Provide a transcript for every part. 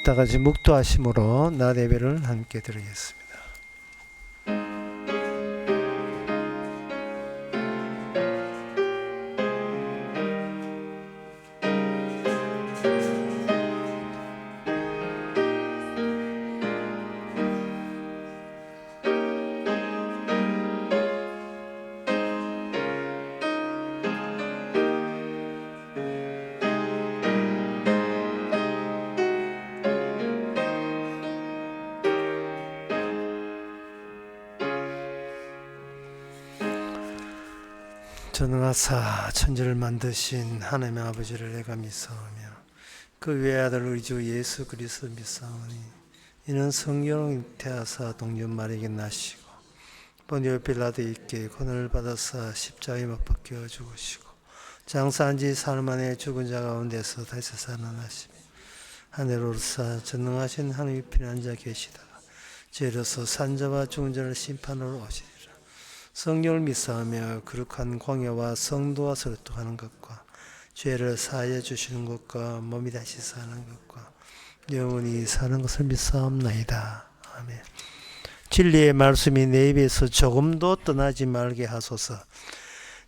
다 같이 묵도하심으로 낮 예배를 함께 드리겠습니다. 전능하사 천지를 만드신 하나님의 아버지를 내가 믿사오며 그 외아들 우리 주 예수 그리스도 믿사오니 이는 성령을 잉태하사 동전 마리에게 나시고 본디오 빌라도에게 고난을 받아사 십자가에 못 박혀 죽으시고 장사한 지 사흘 만에 죽은 자 가운데서 다시 살아나시며 하늘로 오르사 전능하신 하나님의 편한 자 계시다가 죄로서 산자와 죽은 자를 심판으로 오시리라. 성령을 믿사오며 거룩한 공예와 성도와 소통하는 것과 죄를 사하여 주시는 것과 몸이 다시 사는 것과 영원히 사는 것을 믿사옵나이다. 아멘. 진리의 말씀이 내 입에서 조금도 떠나지 말게 하소서.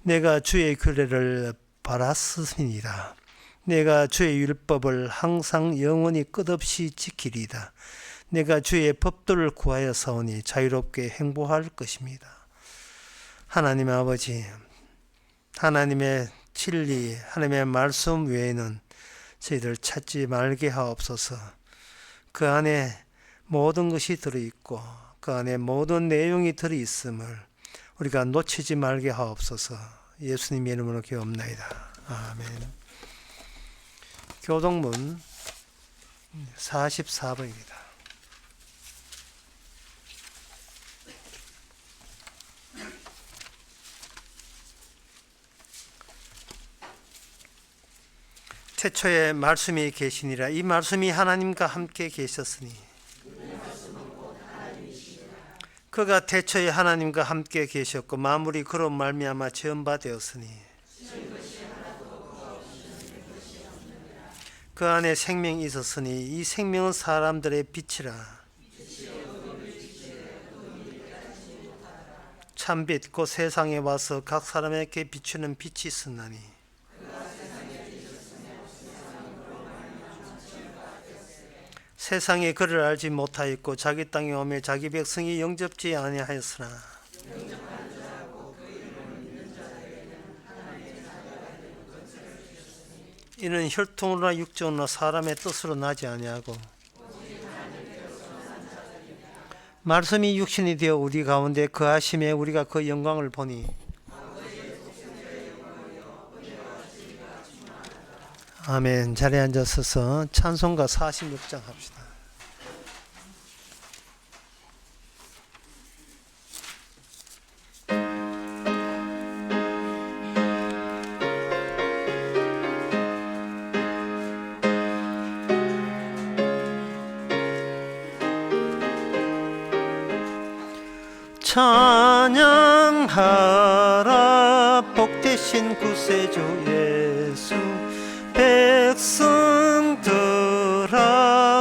내가 주의 규례를 바랐으니라. 내가 주의 율법을 항상 영원히 끝없이 지키리다. 내가 주의 법도를 구하여 사오니 자유롭게 행복할 것입니다. 하나님 아버지, 하나님의 진리, 하나님의 말씀 외에는 저희들 찾지 말게 하옵소서. 그 안에 모든 것이 들어있고 그 안에 모든 내용이 들어있음을 우리가 놓치지 말게 하옵소서. 예수님 이름으로 기도합나이다. 아멘. 교동문 44번입니다. 태초에 말씀이 계시니라. 이 말씀이 하나님과 함께 계셨으니 그가 태초에 하나님과 함께 계셨고 만물이 그로 말미암아 지은 바 되었으니 그 안에 생명이 있었으니 이 생명은 사람들의 빛이라. 참빛 곧 세상에 와서 각 사람에게 비추는 빛이 있었나니 세상에 그를 알지 못하였고 자기 땅에 오매 자기 백성이 영접지 아니하였으나 이는 혈통으로나 육정으로나 사람의 뜻으로 나지 아니하고 말씀이 육신이 되어 우리 가운데 거하심에 우리가 그 영광을 보니 아멘. 자리에 앉아서서 찬송가 46장 합시다. 찬양하라 복되신 구세주 예수 백성들아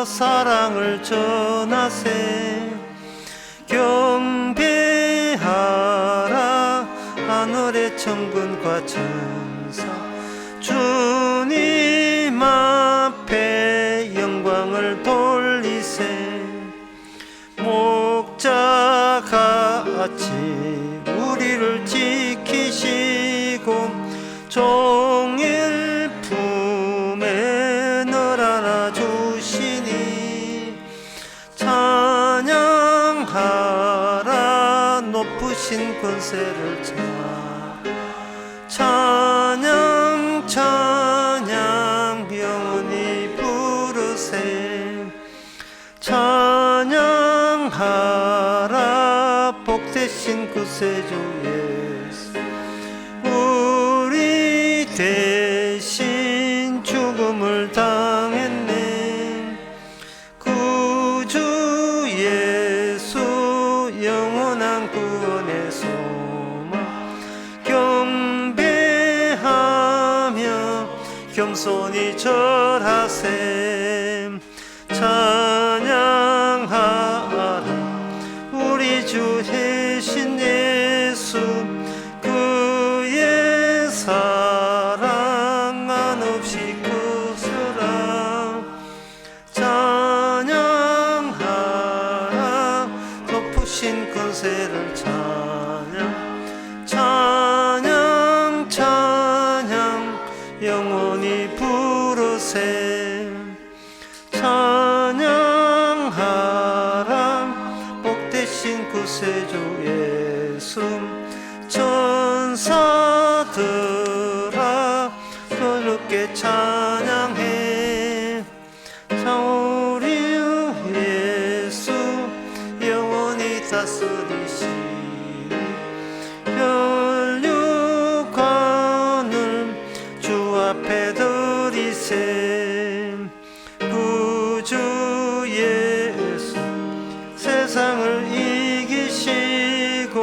사랑을 전하세 경배하라 하늘의 천군과 천사 주님 앞에 영광을 돌리세 목자같이 우리를 지키시고 종일 품에 늘 안아주시니 찬양하라 높으신 권세를 찬양 찬양 영원히 부르세 찬양하라 복되신 구세주 예수 우리 대신 죽음을 당했네 구주 예수 영원한 구원의 소망 경배하며 겸손히 절하세 찬양하라. 우리 주 대신 예수 그의 사랑 한없이 그 사랑 찬양하라. 덮으신 권세를 찬양 찬양 찬양 영원히 부르세. 찬양하라. 복되신 구세주 예수 천사들아 놀랍게 찬양해. 우리 예수 영원히 다스리시니 혈육관을 주 앞에 드리세. 구주 예수 세상을 이기시고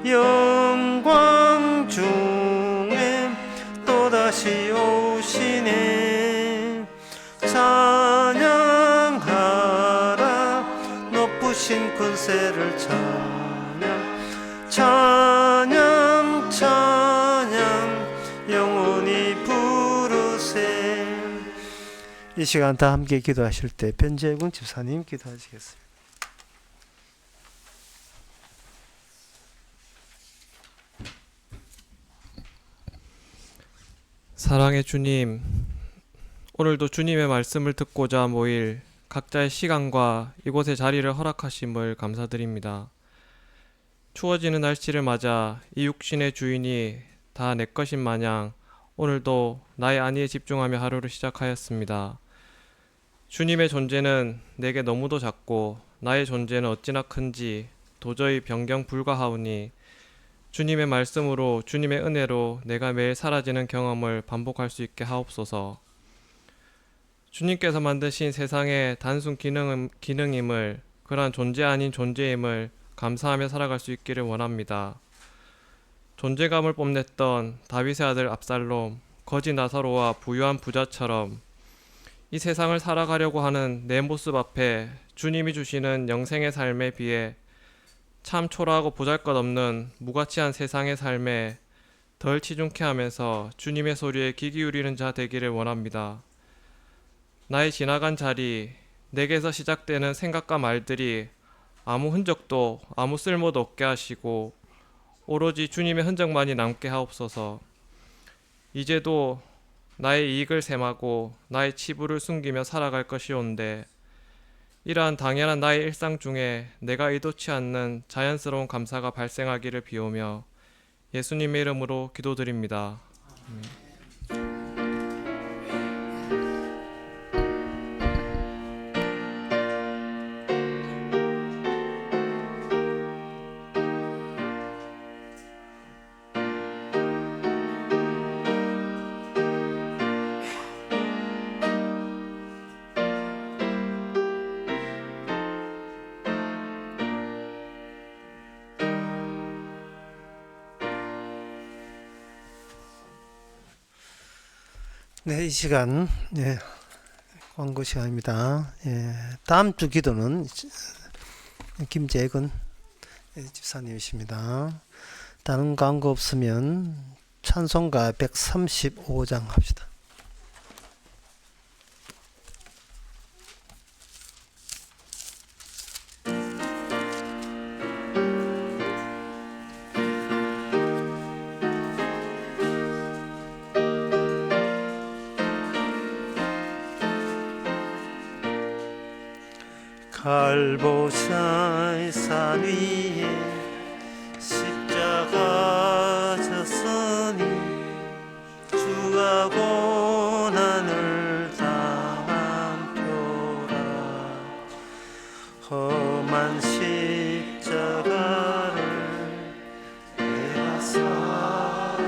영광 중에 또다시 오시네. 찬양하라. 높으신 권세를 찬양 찬양 찬양 영원히 부르세. 이 시간 다 함께 기도하실 때 변재군 집사님 기도하시겠습니다. 사랑의 주님, 오늘도 주님의 말씀을 듣고자 모일 각자의 시간과 이곳의 자리를 허락하심을 감사드립니다. 추워지는 날씨를 맞아 이 육신의 주인이 다 내 것인 마냥 오늘도 나의 안위에 집중하며 하루를 시작하였습니다. 주님의 존재는 내게 너무도 작고 나의 존재는 어찌나 큰지 도저히 변경 불가하오니 주님의 말씀으로 주님의 은혜로 내가 매일 사라지는 경험을 반복할 수 있게 하옵소서. 주님께서 만드신 세상의 단순 기능임을, 그러한 존재 아닌 존재임을 감사하며 살아갈 수 있기를 원합니다. 존재감을 뽐냈던 다윗의 아들 압살롬, 거지 나사로와 부유한 부자처럼 이 세상을 살아가려고 하는 내 모습 앞에 주님이 주시는 영생의 삶에 비해 참 초라하고 보잘것없는 무가치한 세상의 삶에 덜 치중케 하면서 주님의 소리에 귀 기울이는 자 되기를 원합니다. 나의 지나간 자리, 내게서 시작되는 생각과 말들이 아무 흔적도 아무 쓸모도 없게 하시고 오로지 주님의 흔적만이 남게 하옵소서. 이제도 나의 이익을 셈하고 나의 치부를 숨기며 살아갈 것이온데 이러한 당연한 나의 일상 중에 내가 의도치 않는 자연스러운 감사가 발생하기를 비오며 예수님의 이름으로 기도드립니다. 아멘. 네, 이 시간 광고 시간입니다. 다음 주 기도는 김재근 집사님이십니다. 다른 광고 없으면 찬송가 135장 합시다. 갈보사의 산 위에 십자가 졌으니 주가 고난을 당한 표라. 험한 십자가를 내가 살아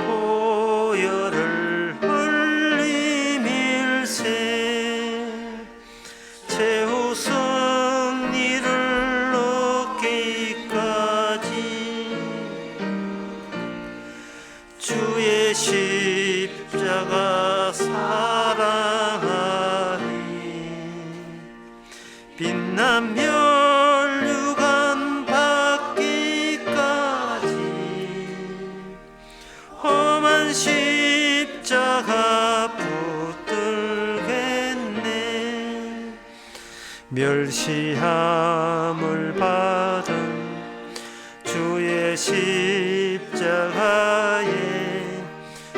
보혈을 흘리밀세. 최우선 이를 얻기까지 주의 십자가 사랑 빛난 멸류관 받기까지 험한 십자가 붙들겠네. 멸시함을 받은 주의 십자가에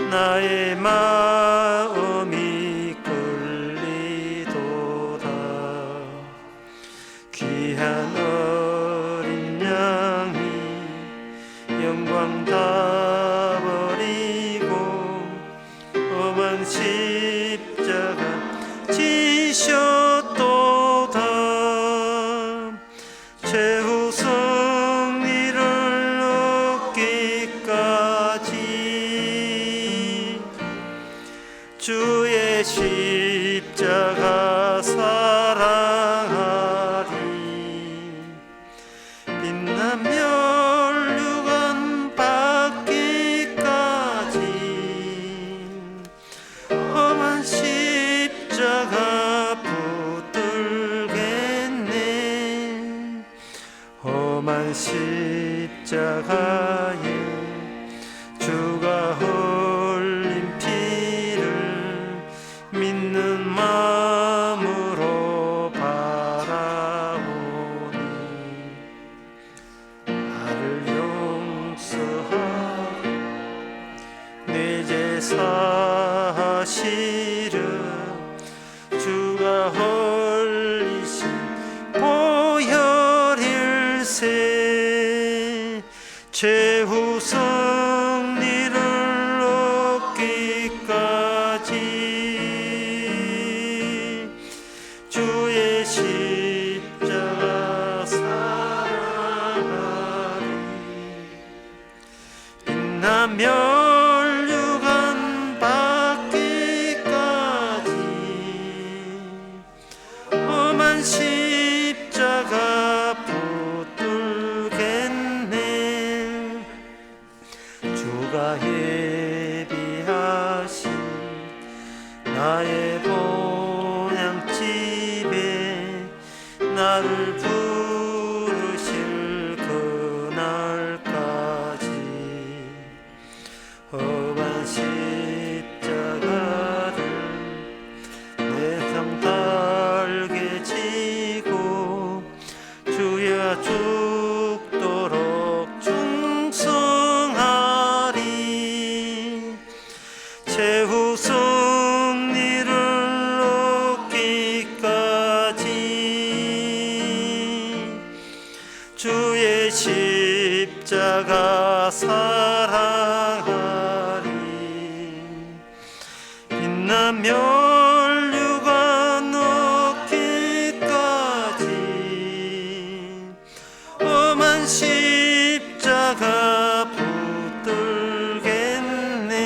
나의 마음이 끌리도다. 귀한 어린 양이 영광 다 버리고 험한 십자가 지셨도다. 최후 승리를 얻기까지 주의 십자가 사랑하리. 빛난 멸류관 받기까지 험한 십자가 붙들겠네. 험한 십자가에 주가 흘린 피를 믿는 마음으로 바라보니 나를 용서하고 내 죄 사하시려 주가 흘리신 보혈일세. 최후 승리를 얻기까지 주의 십자가 사랑하리. 빛난 멸류관 받기까지 험한 십자가 붙들겠네. 주가 예비하신 나의 본향집에 나를 부르실 그날까지 험한 십자가를 내 상 달게 지고 주야 죽도록 충성하리. 최후 승리를 얻기까지 주의 십자가 사랑하리. 빛난 멸류관 얻기까지 험한 십자가 붙들겠네.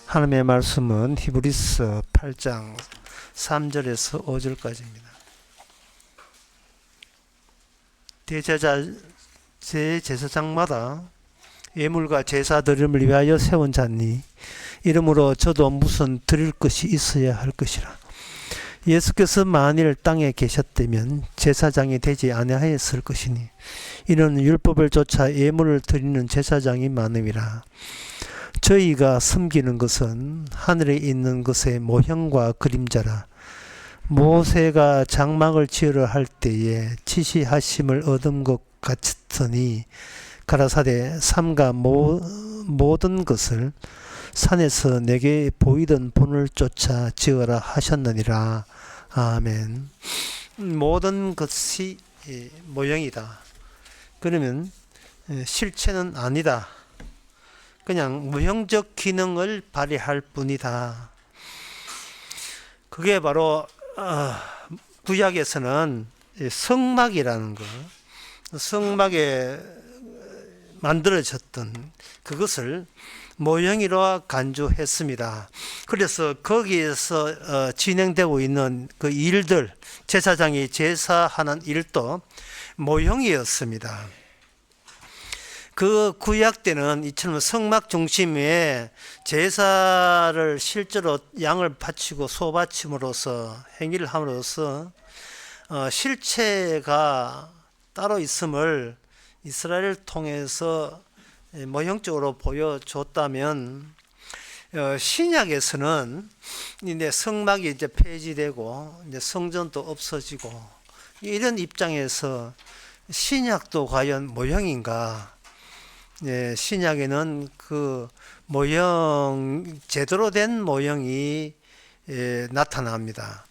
하나님의 말씀은 히브리서 8장 3절에서 5절까지입니다. 대제사장마다 예물과 제사 드림을 위하여 세운 자니 이러므로 저도 무슨 드릴 것이 있어야 할 것이라. 예수께서 만일 땅에 계셨다면 제사장이 되지 아니하였을 것이니 이는 율법을 쫓아 예물을 드리는 제사장이 많음이라. 저희가 섬기는 것은 하늘에 있는 것의 모형과 그림자라. 모세가 장막을 지으려 할 때에 지시하심을 얻은 것 같으니 가라사대 삼가 모든 것을 산에서 내게 보이던 본을 쫓아 지으라 하셨느니라. 아멘. 모든 것이 모형이다. 그러면 실체는 아니다. 그냥 무형적 기능을 발휘할 뿐이다. 그게 바로 구약에서는 성막이라는 거, 성막에 만들어졌던 그것을 모형으로 간주했습니다. 그래서 거기에서 진행되고 있는 그 일들, 제사장이 제사하는 일도 모형이었습니다. 그 구약 때는 이처럼 성막 중심의 제사를 실제로 양을 바치고 소 바침으로써 행위를 함으로써 실체가 따로 있음을 이스라엘을 통해서 모형적으로 보여줬다면, 신약에서는 이제 성막이 이제 폐지되고 이제 성전도 없어지고 이런 입장에서 신약도 과연 모형인가? 신약에는 그 모형, 제대로 된 모형이 나타납니다.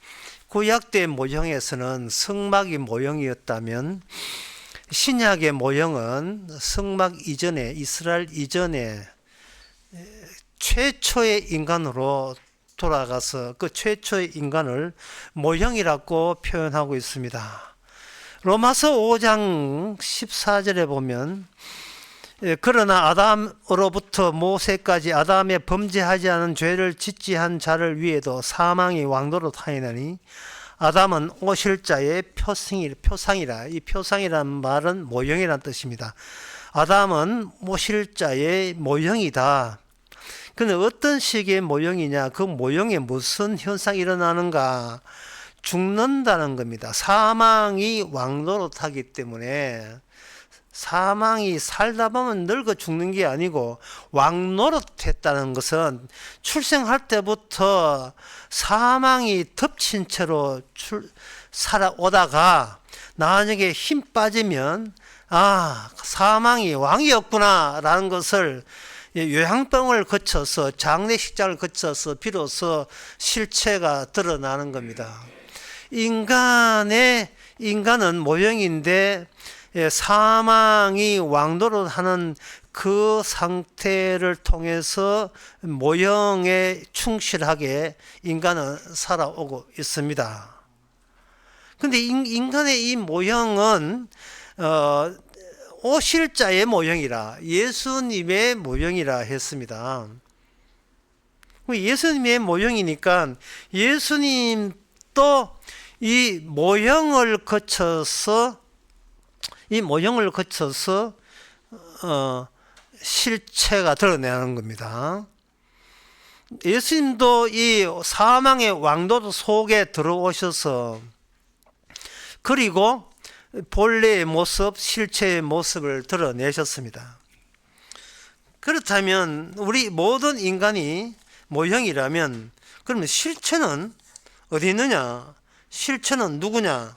구약 때 모형에서는 성막이 모형이었다면 신약의 모형은 성막 이전에, 이스라엘 이전에 최초의 인간으로 돌아가서 그 최초의 인간을 모형이라고 표현하고 있습니다. 로마서 5장 14절에 보면, 그러나 아담으로부터 모세까지 아담의 범죄하지 않은 죄를 짓지 한 자를 위에도 사망이 왕노릇하였나니 아담은 오실 자의 표상이라. 이 표상이라는 말은 모형이라는 뜻입니다. 아담은 오실 자의 모형이다. 근데 어떤 식의 모형이냐? 그 모형에 무슨 현상이 일어나는가? 죽는다는 겁니다. 사망이 왕노릇하기 때문에, 사망이 살다 보면 늙어 죽는 게 아니고 왕노릇했다는 것은 출생할 때부터 사망이 덮친 채로 살아오다가 나중에 힘 빠지면 사망이 왕이었구나 라는 것을 요양병을 거쳐서, 장례식장을 거쳐서 비로소 실체가 드러나는 겁니다. 인간은 모형인데 사망이 왕노릇하는 그 상태를 통해서 모형에 충실하게 인간은 살아오고 있습니다. 근데 인간의 이 모형은 오실 자의 모형이라, 예수님의 모형이라 했습니다. 예수님의 모형이니까 예수님도 이 모형을 거쳐서 실체가 드러나는 겁니다. 예수님도 이 사망의 왕노릇 속에 들어오셔서, 그리고 본래의 모습, 실체의 모습을 드러내셨습니다. 그렇다면 우리 모든 인간이 모형이라면, 그러면 실체는 어디 있느냐? 실체는 누구냐?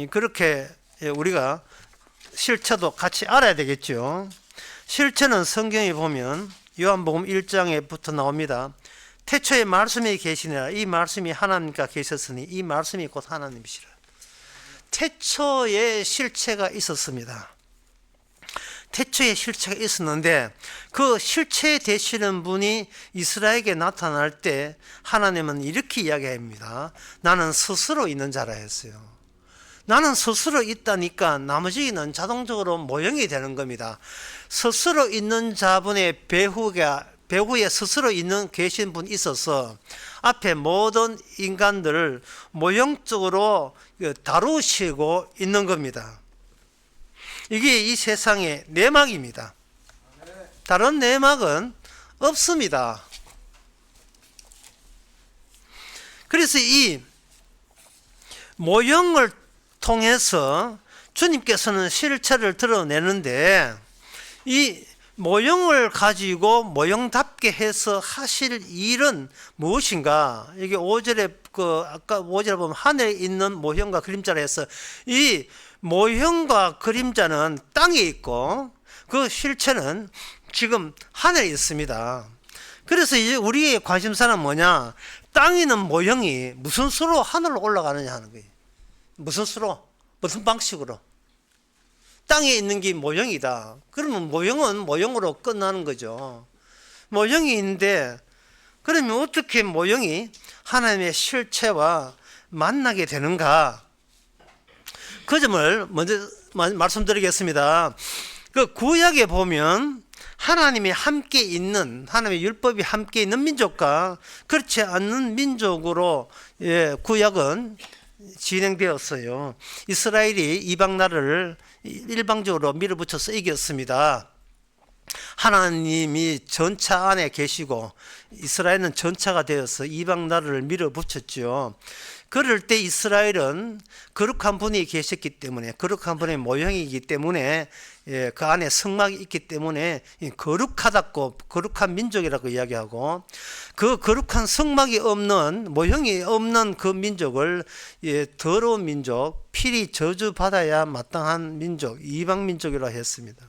그렇게 우리가 실체도 같이 알아야 되겠죠. 실체는 성경에 보면 요한복음 1장에부터 나옵니다. 태초에 말씀이 계시니라. 이 말씀이 하나님과 계셨으니 이 말씀이 곧 하나님이시라. 태초에 실체가 있었습니다. 태초에 실체가 있었는데 그 실체 되시는 분이 이스라엘에게 나타날 때 하나님은 이렇게 이야기합니다. 나는 스스로 있는 자라 했어요. 나는 스스로 있다니까 나머지는 자동적으로 모형이 되는 겁니다. 스스로 있는 자분의 배후에 스스로 있는 계신 분이 있어서 앞에 모든 인간들을 모형적으로 다루시고 있는 겁니다. 이게 이 세상의 내막입니다. 다른 내막은 없습니다. 그래서 이 모형을 통해서 주님께서는 실체를 드러내는데, 이 모형을 가지고 모형답게 해서 하실 일은 무엇인가? 이게 5절에 아까 5절에 보면 하늘에 있는 모형과 그림자라 해서 이 모형과 그림자는 땅에 있고 그 실체는 지금 하늘에 있습니다. 그래서 이제 우리의 관심사는 뭐냐? 땅에 있는 모형이 무슨 수로 하늘로 올라가느냐 하는 거예요. 무슨 수로? 무슨 방식으로? 땅에 있는 게 모형이다. 그러면 모형은 모형으로 끝나는 거죠. 모형이 있는데, 그러면 어떻게 모형이 하나님의 실체와 만나게 되는가? 그 점을 먼저 말씀드리겠습니다. 그 구약에 보면 하나님이 함께 있는, 하나님의 율법이 함께 있는 민족과 그렇지 않는 민족으로 구약은 진행되었어요. 이스라엘이 이방 나라를 일방적으로 밀어붙여서 이겼습니다. 하나님이 전차 안에 계시고 이스라엘은 전차가 되어서 이방 나라를 밀어붙였죠. 그럴 때 이스라엘은 거룩한 분이 계셨기 때문에, 거룩한 분의 모형이기 때문에, 그 안에 성막이 있기 때문에 거룩하다고, 거룩한 민족이라고 이야기하고, 그 거룩한 성막이 없는, 모형이 없는 그 민족을 더러운 민족, 필히 저주받아야 마땅한 민족, 이방 민족이라 했습니다.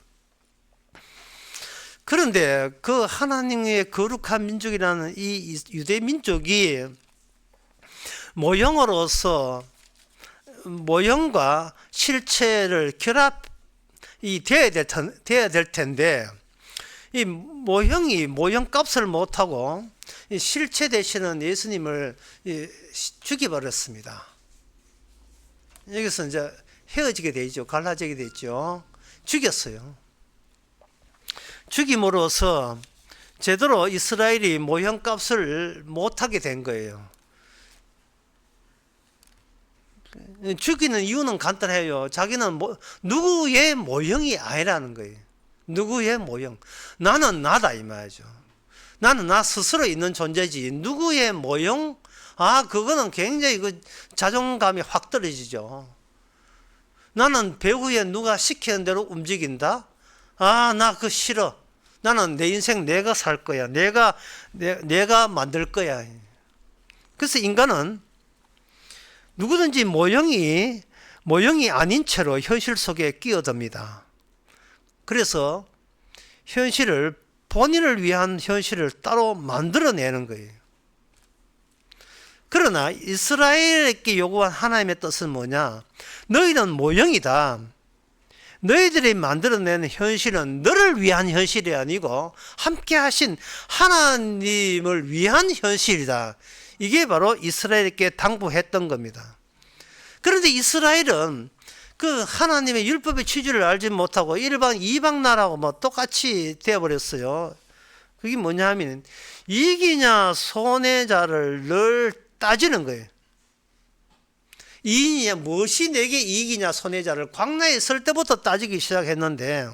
그런데 그 하나님의 거룩한 민족이라는 이 유대 민족이 모형으로서 모형과 실체를 결합이 돼야 될 텐데, 이 모형이 모형값을 못하고 실체 되시는 예수님을 죽여버렸습니다. 여기서 이제 헤어지게 되죠. 갈라지게 되죠. 죽였어요. 죽임으로써 제대로 이스라엘이 모형값을 못하게 된 거예요. 죽이는 이유는 간단해요. 자기는 누구의 모형이 아니라는 거예요. 누구의 모형. 나는 나다 이 말이죠. 나는 나 스스로 있는 존재지. 누구의 모형? 그거는 굉장히 자존감이 확 떨어지죠. 나는 배후에 누가 시키는 대로 움직인다? 나 그거 싫어. 나는 내 인생 내가 살 거야. 내가 만들 거야. 그래서 인간은 누구든지 모형이 아닌 채로 현실 속에 끼어듭니다. 그래서 현실을, 본인을 위한 현실을 따로 만들어내는 거예요. 그러나 이스라엘에게 요구한 하나님의 뜻은 뭐냐? 너희는 모형이다. 너희들이 만들어내는 현실은 너를 위한 현실이 아니고 함께 하신 하나님을 위한 현실이다. 이게 바로 이스라엘에게 당부했던 겁니다. 그런데 이스라엘은 그 하나님의 율법의 취지를 알지 못하고 이방 나라하고 똑같이 되어버렸어요. 그게 뭐냐 하면 이기냐 손해자를 늘 따지는 거예요. 이익이냐, 무엇이 내게 이익이냐 손해자를 광야에 설 때부터 따지기 시작했는데,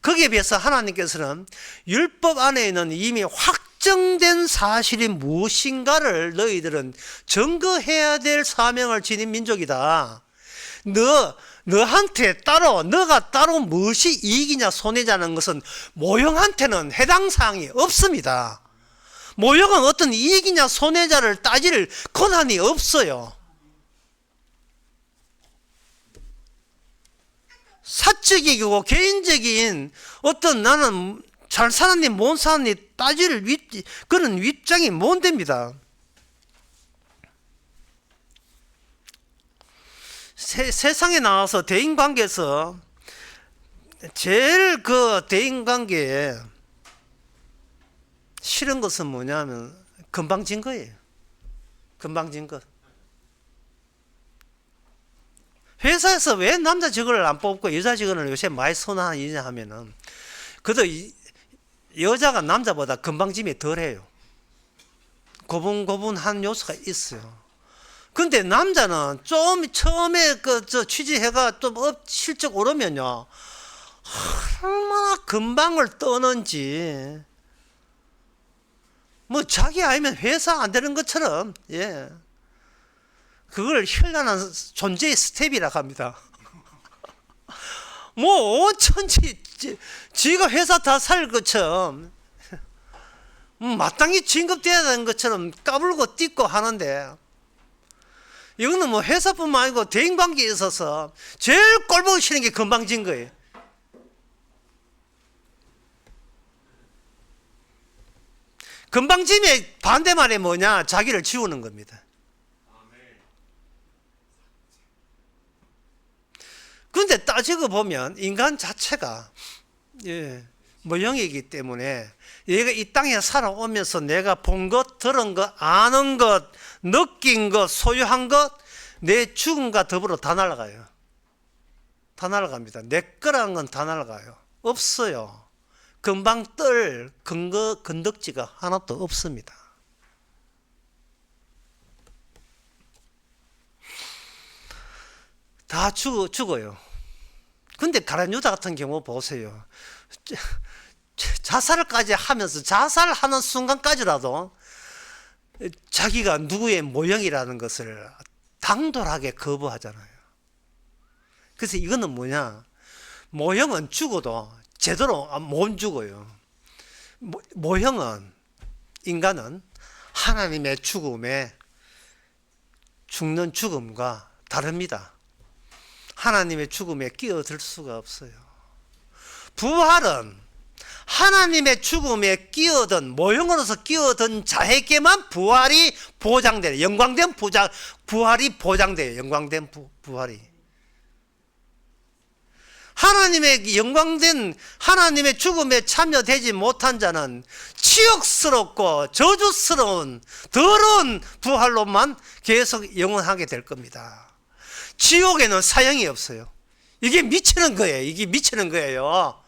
거기에 비해서 하나님께서는 율법 안에 있는 이미 확정된 사실이 무엇인가를 너희들은 증거해야 될 사명을 지닌 민족이다. 너한테 너가 따로 무엇이 이익이냐 손해자는 것은 모형한테는 해당 사항이 없습니다. 모형은 어떤 이익이냐 손해자를 따질 권한이 없어요. 사적이고 개인적인 어떤 나는 잘 사는지 못 사는지 따질 그런 윗장이 못 됩니다. 세상에 나와서 대인관계에서 제일 그 대인관계에 싫은 것은 뭐냐면 금방진 거예요. 금방진 것. 회사에서 왜 남자 직원을 안 뽑고 여자 직원을 요새 많이 선호하느냐 하면은 그래도 여자가 남자보다 건방짐이 덜해요. 고분고분한 요소가 있어요. 근데 남자는 좀 처음에 취지해가 좀 실적 오르면요, 얼마나 금방을 떠는지, 자기 아니면 회사 안 되는 것처럼, 그걸 현란한 존재의 스텝이라고 합니다. 어쩐지 지가 회사 다 살 것처럼 마땅히 진급돼야 되는 것처럼 까불고 띠고 하는데, 이거는 회사뿐만 아니고 대인관계에 있어서 제일 꼴보기 싫은 게 건방진 거예요. 건방짐의 반대말이 뭐냐? 자기를 지우는 겁니다. 그런데 따지고 보면 인간 자체가 모형이기 때문에 얘가 이 땅에 살아오면서 내가 본 것, 들은 것, 아는 것, 느낀 것, 소유한 것, 내 죽음과 더불어 다 날아가요. 다 날아갑니다. 내 거라는 건 다 날아가요. 없어요. 금방 뜰 건덕지가 하나도 없습니다. 다 죽어요. 근데 가룟 유다 같은 경우 보세요. 자살까지 하면서 자살하는 순간까지라도 자기가 누구의 모형이라는 것을 당돌하게 거부하잖아요. 그래서 이거는 뭐냐? 모형은 죽어도 제대로 못 죽어요. 모형은, 인간은 하나님의 죽음에 죽는 죽음과 다릅니다. 하나님의 죽음에 끼어들 수가 없어요. 부활은 하나님의 죽음에 끼어든, 모형으로서 끼어든 자에게만 부활이 보장돼요. 영광된 부활이 보장돼요. 영광된 부활이. 하나님의 영광된 하나님의 죽음에 참여되지 못한 자는 치욕스럽고 저주스러운 더러운 부활로만 계속 영원하게 될 겁니다. 지옥에는 사형이 없어요. 이게 미치는 거예요. 이게 미치는 거예요.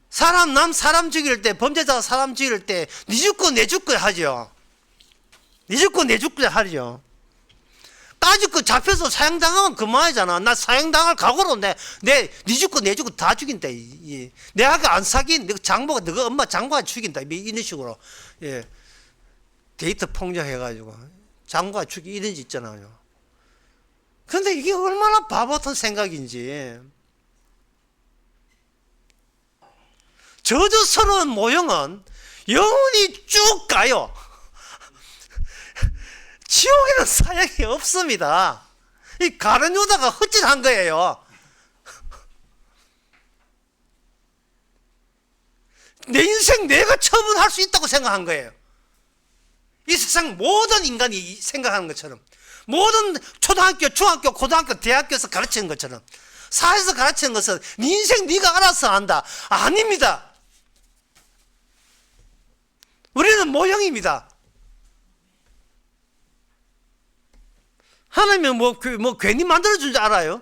사람 죽일 때, 범죄자가 사람 죽일 때, 니 죽고 내 죽고 하죠. 니 죽고 내 죽고 하죠. 까짓거 잡혀서 사형당하면 그만이잖아. 나 사형당할 각오로 니 죽고 내 죽고 다 죽인다. 내가 안 사귄, 장모가, 너가 엄마 장모가 죽인다. 이런 식으로. 예. 데이트 폭력해가지고. 장모가 죽이, 이런 짓 있잖아요. 근데 이게 얼마나 바보 같은 생각인지. 저주스러운 모형은 영원히 쭉 가요. 지옥에는 사형이 없습니다. 이 가룟 유다가 헛짓한 거예요. 내 인생 내가 처분할 수 있다고 생각한 거예요. 이 세상 모든 인간이 생각하는 것처럼, 모든 초등학교, 중학교, 고등학교, 대학교에서 가르치는 것처럼, 사회에서 가르치는 것은 네 인생 네가 알아서 한다. 아닙니다. 우리는 모형입니다. 하나님은 뭐 괜히 만들어준 줄 알아요?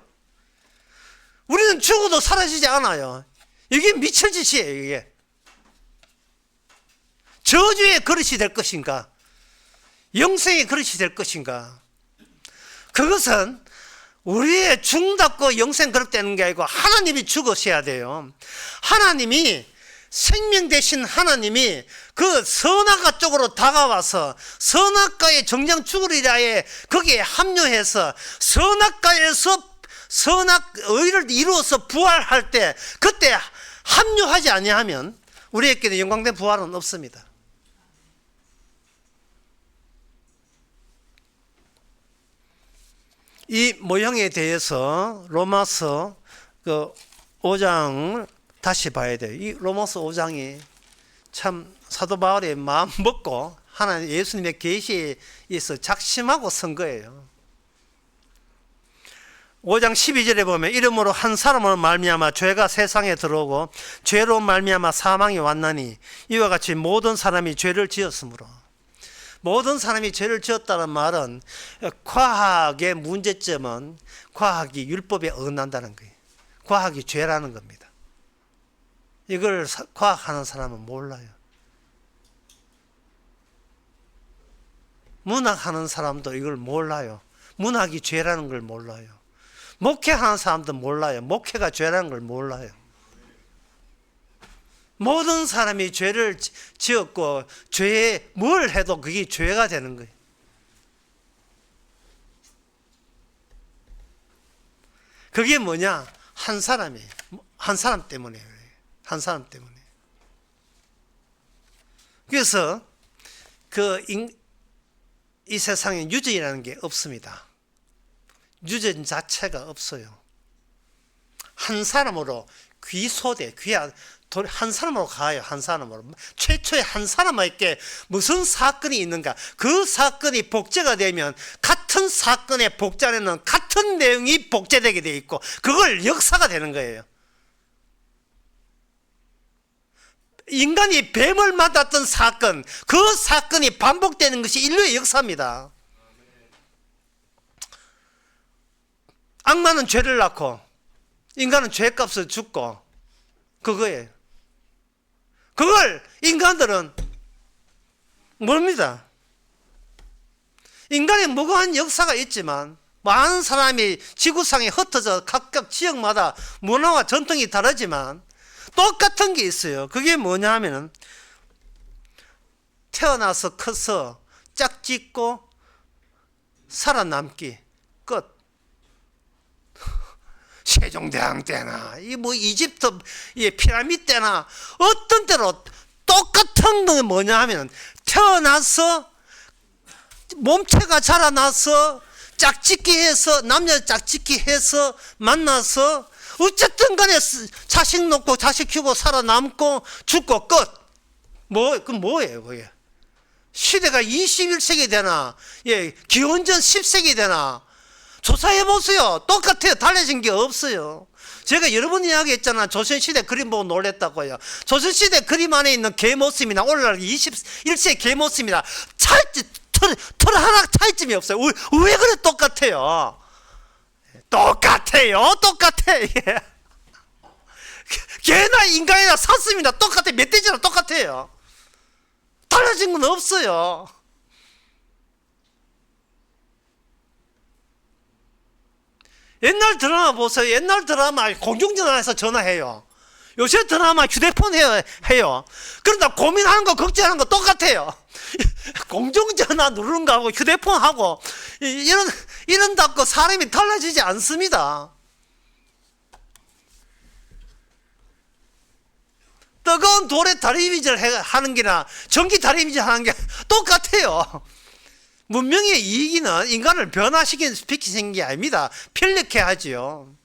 우리는 죽어도 사라지지 않아요. 이게 미칠 짓이에요. 이게 저주의 그릇이 될 것인가, 영생의 그릇이 될 것인가. 그것은 우리의 죽답고 영생 그릇 되는 게 아니고 하나님이 죽으셔야 돼요. 하나님이, 생명 되신 하나님이 그 선악과 쪽으로 다가와서 선악과의 정령 죽으리라에 거기에 합류해서 선악과에서 의를 이루어서 부활할 때, 그때 합류하지 아니하면 우리에게는 영광된 부활은 없습니다. 이 모형에 대해서 로마서 5장 다시 봐야 돼요. 이 로마서 5장이 참 사도 바울의 마음 먹고 하나님 예수님의 계시에 의해서 작심하고 선 거예요. 5장 12절에 보면 이름으로 한 사람으로 말미암아 죄가 세상에 들어오고 죄로 말미암아 사망이 왔나니 이와 같이 모든 사람이 죄를 지었으므로. 모든 사람이 죄를 지었다는 말은 과학의 문제점은 과학이 율법에 어긋난다는 거예요. 과학이 죄라는 겁니다. 이걸 과학하는 사람은 몰라요. 문학하는 사람도 이걸 몰라요. 문학이 죄라는 걸 몰라요. 목회하는 사람도 몰라요. 목회가 죄라는 걸 몰라요. 모든 사람이 죄를 지었고 죄에 뭘 해도 그게 죄가 되는 거예요. 그게 뭐냐? 한 사람 때문에. 한 사람 때문에. 그래서 이 세상에 유전이라는 게 없습니다. 유전 자체가 없어요. 한 사람으로 한 사람으로 가요. 한 사람으로. 최초에 한 사람에게 무슨 사건이 있는가, 그 사건이 복제가 되면 같은 사건의 복제 안에는 같은 내용이 복제되게 되어 있고 그걸 역사가 되는 거예요. 인간이 뱀을 맞았던 사건, 그 사건이 반복되는 것이 인류의 역사입니다. 악마는 죄를 낳고 인간은 죄값을 죽고 그거예요. 그걸 인간들은 모릅니다. 인간의 무고한 역사가 있지만 많은 사람이 지구상에 흩어져 각각 지역마다 문화와 전통이 다르지만 똑같은 게 있어요. 그게 뭐냐 하면은 태어나서 커서 짝짓고 살아남기 끝. 세종대왕 때나 이 뭐 이집트 피라미드 때나 어떤 때로 똑같은 건 뭐냐 하면 태어나서 몸체가 자라나서 짝짓기 해서 남녀 짝짓기 해서 만나서 어쨌든 간에 자식 놓고 자식 키우고 살아남고 죽고 끝. 그 뭐예요 그게? 시대가 21세기 되나 기원전 10세기 되나 조사해 보세요. 똑같아요. 달라진 게 없어요. 제가 여러 번 이야기했잖아. 조선시대 그림 보고 놀랬다고요. 조선시대 그림 안에 있는 개 모습이나 오늘날 21세기 개 모습이나 털 하나 차이점이 없어요. 왜 그래? 똑같아요. 똑같아. 예. 개나 인간이나 사슴이나 똑같아. 멧돼지나 똑같아요. 달라진 건 없어요. 옛날 드라마 보세요. 옛날 드라마 공중전화해서 전화해요. 요새 드라마 휴대폰 해요. 그러다 고민하는 거 걱정하는 거 똑같아요. 공중전화 누르는 거하고 휴대폰하고 이런다고 사람이 달라지지 않습니다. 뜨거운 돌에 다리미질 하는 게나 전기 다리미질 하는 게 똑같아요. 문명의 이익은 인간을 변화시키는 게 아닙니다. 편리케 하지요.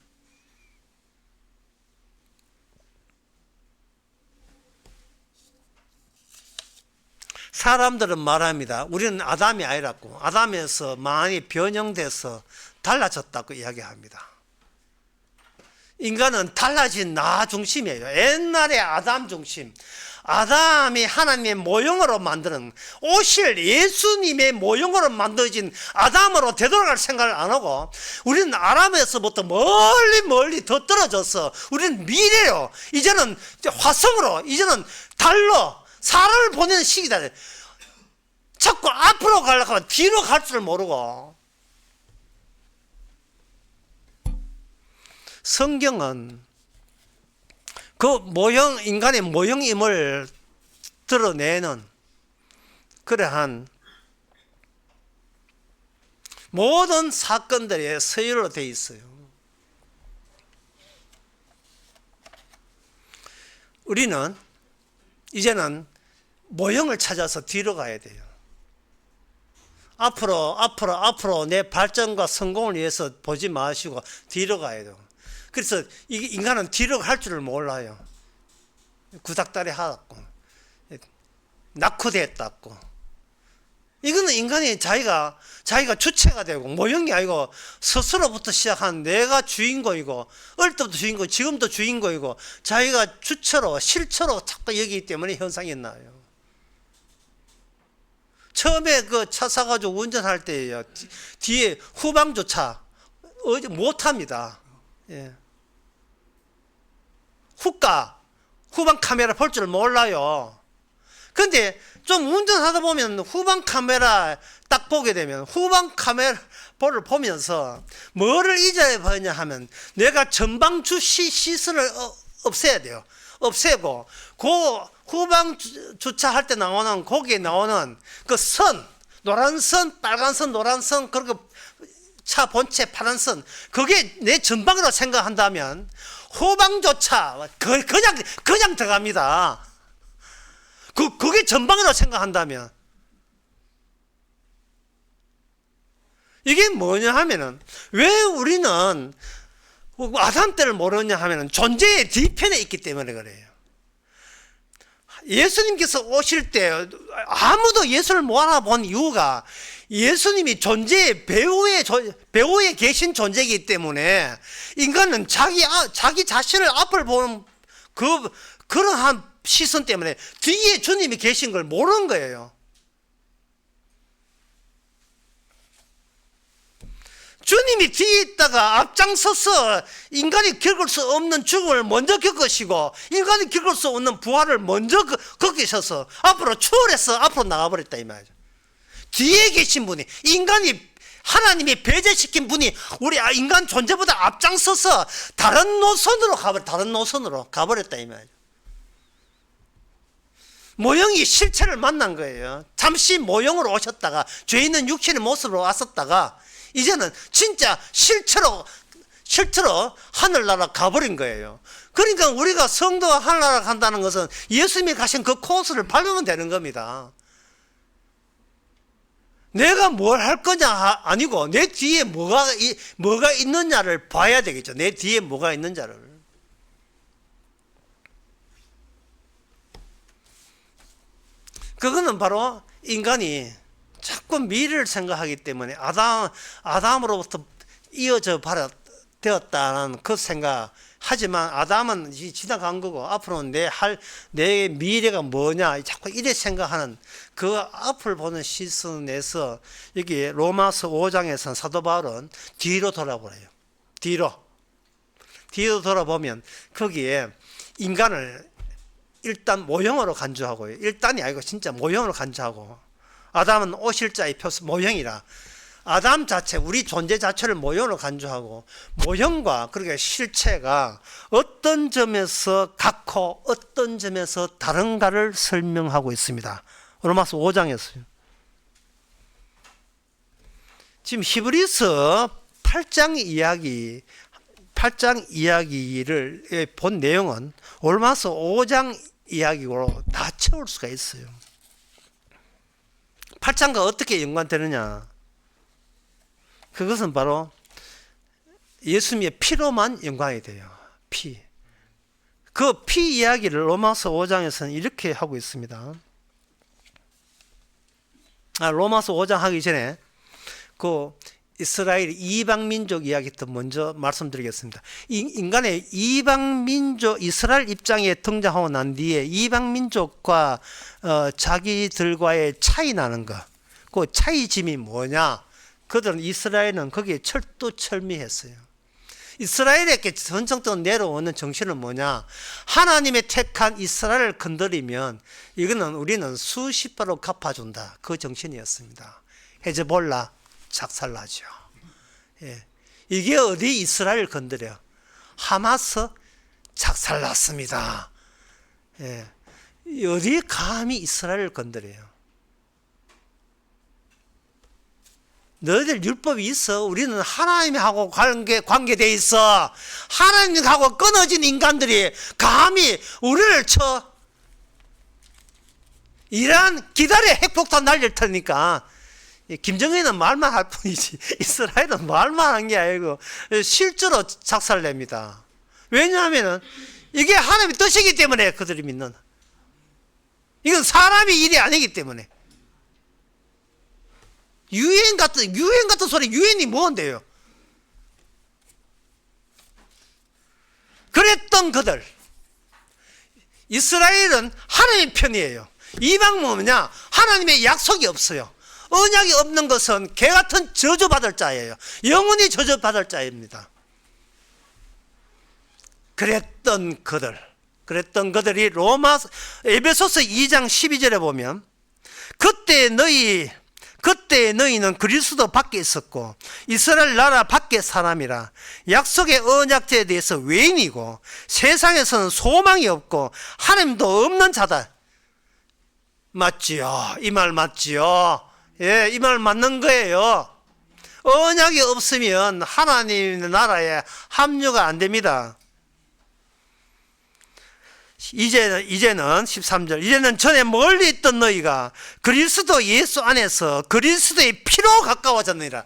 사람들은 말합니다. 우리는 아담이 아니라고. 아담에서 많이 변형돼서 달라졌다고 이야기합니다. 인간은 달라진 나 중심이에요. 옛날에 아담 중심. 아담이 하나님의 모형으로 만드는 오실 예수님의 모형으로 만들어진 아담으로 되돌아갈 생각을 안 하고 우리는 아담에서부터 멀리 더 떨어져서 우리는 미래로 이제는 화성으로 이제는 달로 사람을 보내는 시기다. 자꾸 앞으로 가려고 하면 뒤로 갈 줄 모르고 성경은 그 모형, 인간의 모형임을 드러내는 그러한 모든 사건들이 서열로 되어 있어요. 우리는 이제는 모형을 찾아서 뒤로 가야 돼요. 앞으로 내 발전과 성공을 위해서 보지 마시고 뒤로 가야 돼요. 그래서 인간은 뒤로 갈 줄을 몰라요. 구닥다리 하고 낙후됐다고. 이거는 인간이 자기가 주체가 되고 모형이 아니고 스스로부터 시작한 내가 주인공이고 어릴 때부터 주인공, 지금도 주인공이고 자기가 주체로 실체로 자꾸 여기기 때문에 현상이 나요. 처음에 그 차 사가지고 운전할 때예요. 뒤에 후방조차 못합니다. 예. 후방 카메라 볼 줄 몰라요. 근데 좀 운전하다 보면 후방 카메라 딱 보게 되면 후방 카메라를 보면서 뭐를 잊어버리냐 하면 내가 전방 주시 시선을 없애야 돼요. 없애고 그 후방 주차할 때 나오는 거기에 나오는 그 선, 노란 선, 빨간 선, 노란 선, 그리고 차 본체 파란 선, 그게 내 전방으로 생각한다면 후방조차 그냥 들어갑니다. 그게 전방이라고 생각한다면 이게 뭐냐 하면은 왜 우리는 아담 때를 모르냐 하면은 존재의 뒤편에 있기 때문에 그래요. 예수님께서 오실 때 아무도 예수를 못 알아본 이유가 예수님이 존재의 배후에 계신 존재이기 때문에 인간은 자기 자신을 앞을 보는 그러한 시선 때문에 뒤에 주님이 계신 걸 모르는 거예요. 주님이 뒤에 있다가 앞장서서 인간이 겪을 수 없는 죽음을 먼저 겪으시고 인간이 겪을 수 없는 부활을 먼저 겪으셔서 앞으로 추월해서 앞으로 나가버렸다 이 말이죠. 뒤에 계신 분이 인간이 하나님이 배제시킨 분이 우리 인간 존재보다 앞장서서 다른 노선으로 가버렸다 이 말이에요. 모형이 실체를 만난 거예요. 잠시 모형으로 오셨다가 죄 있는 육신의 모습으로 왔었다가 이제는 진짜 실체로 하늘나라 가버린 거예요. 그러니까 우리가 성도가 하늘나라 간다는 것은 예수님이 가신 그 코스를 밟으면 되는 겁니다. 내가 뭘 할 거냐 아니고 내 뒤에 뭐가 있느냐를 봐야 되겠죠. 내 뒤에 뭐가 있는지를. 그거는 바로 인간이 자꾸 미래를 생각하기 때문에 아담으로부터 이어져 되었다는 그 생각. 하지만 아담은 지나간 거고 앞으로는 내 미래가 뭐냐 자꾸 이래 생각하는 그 앞을 보는 시선에서 여기 로마서 5장에서는 사도 바울은 뒤로 돌아보래요. 뒤로 돌아보면 거기에 인간을 일단 모형으로 간주하고요. 일단이 아니고 진짜 모형으로 간주하고 아담은 오실자의 표수 모형이라 아담 자체, 우리 존재 자체를 모형으로 간주하고 모형과 그러니까 실체가 어떤 점에서 같고 어떤 점에서 다른가를 설명하고 있습니다. 로마서 5장에서요. 지금 히브리서 8장 이야기를 본 내용은 로마서 5장 이야기로 다 채울 수가 있어요. 8장과 어떻게 연관되느냐? 그것은 바로 예수님의 피로만 연관이 돼요. 피. 그 피 이야기를 로마서 5장에서는 이렇게 하고 있습니다. 로마서 5장 하기 전에 그 이스라엘 이방민족 이야기부터 먼저 말씀드리겠습니다. 인간의 이방민족 이스라엘 입장에 등장하고 난 뒤에 이방민족과 자기들과의 차이 나는 것, 그 차이점이 뭐냐? 그들은 이스라엘은 거기에 철두철미했어요. 이스라엘에게 전성적으로 내려오는 정신은 뭐냐? 하나님의 택한 이스라엘을 건드리면 이거는 우리는 수십 배로 갚아준다. 그 정신이었습니다. 헤즈볼라 작살나죠. 예. 이게 어디 이스라엘을 건드려? 하마스 작살났습니다. 예. 어디 감히 이스라엘을 건드려요? 너희들 율법이 있어. 우리는 하나님하고 관계되어 있어. 하나님하고 끊어진 인간들이 감히 우리를 쳐. 이란 기다려 핵폭탄 날릴 테니까. 김정은은 말만 할 뿐이지 이스라엘은 말만 한 게 아니고 실제로 작살냅니다. 왜냐하면 이게 하나님의 뜻이기 때문에 그들이 믿는. 이건 사람의 일이 아니기 때문에. 유엔 같은 소리, 유엔이 뭔데요? 그랬던 그들. 이스라엘은 하나님의 편이에요. 이방은 뭐냐? 하나님의 약속이 없어요. 언약이 없는 것은 개 같은 저주받을 자예요. 영원히 저주받을 자입니다. 그랬던 그들이 에베소서 2장 12절에 보면 그때 너희는 그리스도 밖에 있었고 이스라엘 나라 밖의 사람이라 약속의 언약제에 대해서 외인이고 세상에서는 소망이 없고 하나님도 없는 자다. 맞지요? 이 말 맞지요? 예, 이 말 맞는 거예요. 언약이 없으면 하나님의 나라에 합류가 안 됩니다. 이제는 13절 이제는 전에 멀리 있던 너희가 그리스도 예수 안에서 그리스도의 피로 가까워졌느니라.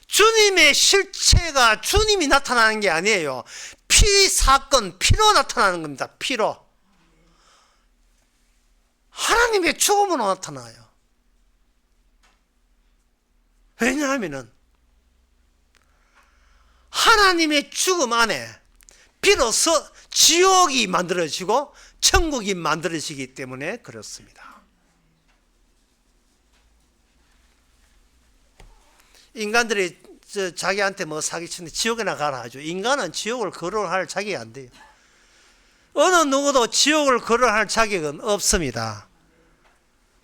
주님의 실체가 주님이 나타나는 게 아니에요. 피로 나타나는 겁니다. 피로. 하나님의 죽음으로 나타나요. 왜냐하면 하나님의 죽음 안에 비로소 지옥이 만들어지고 천국이 만들어지기 때문에 그렇습니다. 인간들이 자기한테 뭐 사기치는데 지옥에나 가라 하죠. 인간은 지옥을 거론할 자격이 안 돼요. 어느 누구도 지옥을 거론할 자격은 없습니다.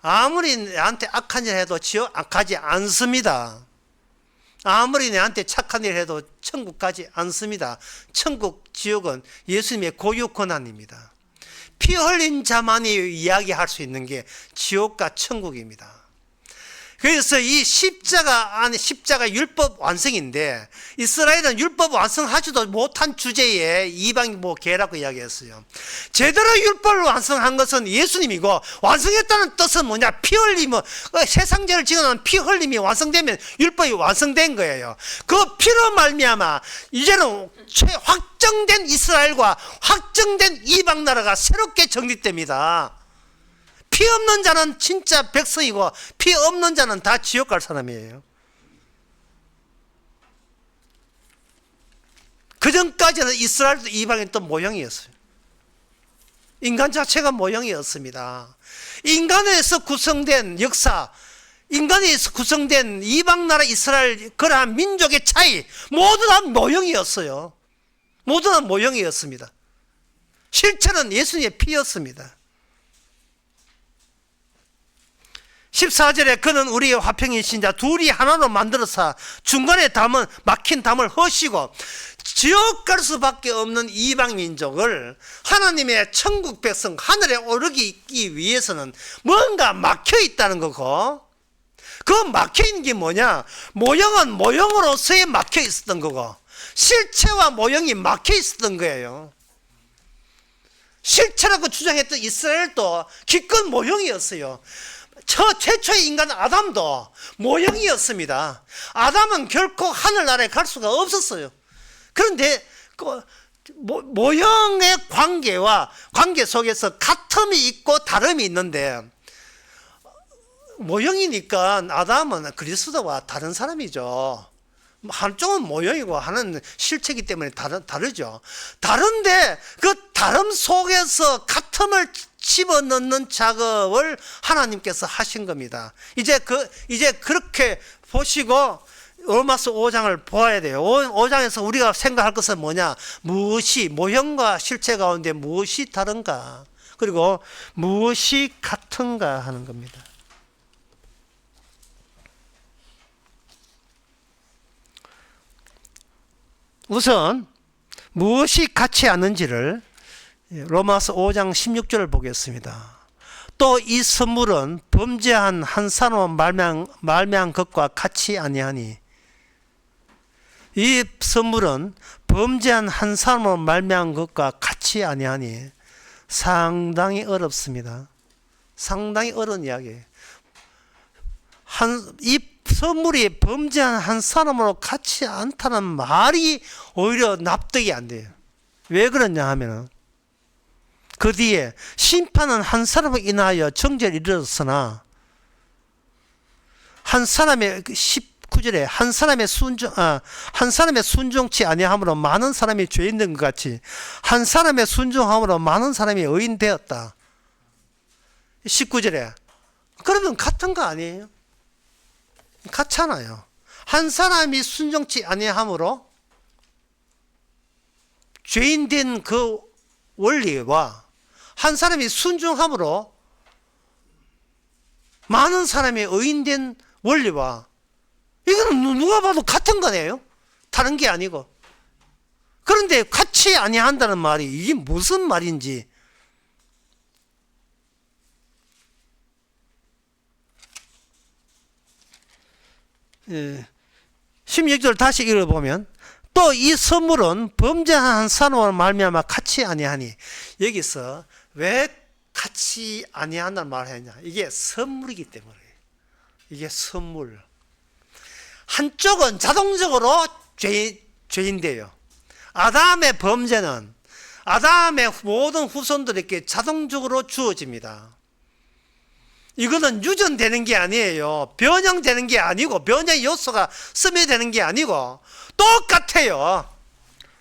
아무리 나한테 악한 일 해도 지옥 가지 않습니다. 아무리 내한테 착한 일 해도 천국 가지 않습니다. 천국, 지옥은 예수님의 고유 권한입니다. 피 흘린 자만이 이야기할 수 있는 게 지옥과 천국입니다. 그래서 이 십자가 안에 십자가 율법 완성인데 이스라엘은 율법 완성하지도 못한 주제에 이방이 뭐 개라고 이야기했어요. 제대로 율법을 완성한 것은 예수님이고 완성했다는 뜻은 뭐냐? 피 흘리면 세상 죄를 지어놓은 피 흘림이 완성되면 율법이 완성된 거예요. 그 피로 말미암아 이제는 확정된 이스라엘과 확정된 이방 나라가 새롭게 정립됩니다. 피 없는 자는 진짜 백성이고 피 없는 자는 다 지옥 갈 사람이에요. 그 전까지는 이스라엘도 이방인 또 모형이었어요. 인간 자체가 모형이었습니다. 인간에서 구성된 역사, 인간에서 구성된 이방 나라 이스라엘 그러한 민족의 차이 모두 다 모형이었어요. 모두 다 모형이었습니다. 실체는 예수님의 피였습니다. 14절에 그는 우리의 화평이신 자 둘이 하나로 만들어서 중간에 담은 막힌 담을 허시고 지옥 갈 수밖에 없는 이방 민족을 하나님의 천국 백성 하늘에 오르기 위해서는 뭔가 막혀 있다는 거고, 그 막혀 있는 게 뭐냐? 모형은 모형으로서의 막혀 있었던 거고 실체와 모형이 막혀 있었던 거예요. 실체라고 주장했던 이스라엘도 기껏 모형이었어요. 최초의 인간 아담도 모형이었습니다. 아담은 결코 하늘나라에 갈 수가 없었어요. 그런데 그 모형의 관계 속에서 같음이 있고 다름이 있는데, 모형이니까 아담은 그리스도와 다른 사람이죠. 한쪽은 모형이고 하나는 실체이기 때문에 다르죠. 다른데 그 다름 속에서 같음을 집어넣는 작업을 하나님께서 하신 겁니다. 이제 그렇게 보시고 로마서 5장을 보아야 돼요. 5장에서 우리가 생각할 것은 뭐냐? 무엇이 모형과 실체 가운데 무엇이 다른가? 그리고 무엇이 같은가 하는 겁니다. 우선 무엇이 같지 않은지를 로마서 5장 16절을 보겠습니다. 또 이 선물은 범죄한 한 사람 말미암은 것과 같이 아니하니, 이 선물은 범죄한 한 사람 말미암은 것과 같이 아니하니 상당히 어렵습니다. 상당히 어려운 이야기예요. 이 선물이 범죄한 한 사람으로 같지 않다는 말이 오히려 납득이 안 돼요. 왜 그러냐 하면은 그 뒤에 심판은 한 사람을 인하여 정죄를 이르렀으나 한 사람의 19절에 한 사람의 순종치 아니함으로 많은 사람이 죄인 된 것 같이 한 사람의 순종함으로 많은 사람이 의인 되었다. 19절에 그러면 같은 거 아니에요? 같잖아요. 한 사람이 순종치 아니함으로 죄인 된 그 원리와 한 사람이 순종함으로 많은 사람이 의인된 원리와, 이거는 누가 봐도 같은 거네요. 다른 게 아니고. 그런데 같이 아니한다는 말이 이게 무슨 말인지, 예, 16절 다시 읽어보면 또 이 선물은 범죄한 사람으로 말미암아 같이 아니하니, 여기서 왜 같이 아니한다는 말을 했냐? 이게 선물이기 때문에. 이게 선물. 한쪽은 자동적으로 죄인데요. 아담의 범죄는 아담의 모든 후손들에게 자동적으로 주어집니다. 이거는 유전되는 게 아니에요. 변형되는 게 아니고, 변형 요소가 스며되는 게 아니고 똑같아요.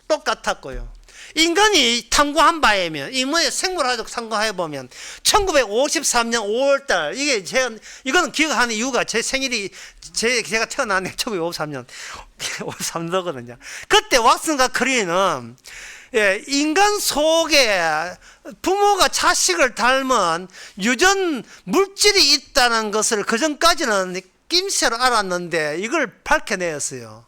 똑같았고요. 인간이 탐구한 바에면, 인문의 생물학적 탐구해보면 1953년 5월달, 이거는 기억하는 이유가 제 생일이, 제가 태어난 해 1953년 53도거든요. 그때 왓슨과 크리는 인간 속에 부모가 자식을 닮은 유전 물질이 있다는 것을 그전까지는 낌새로 알았는데 이걸 밝혀내었어요.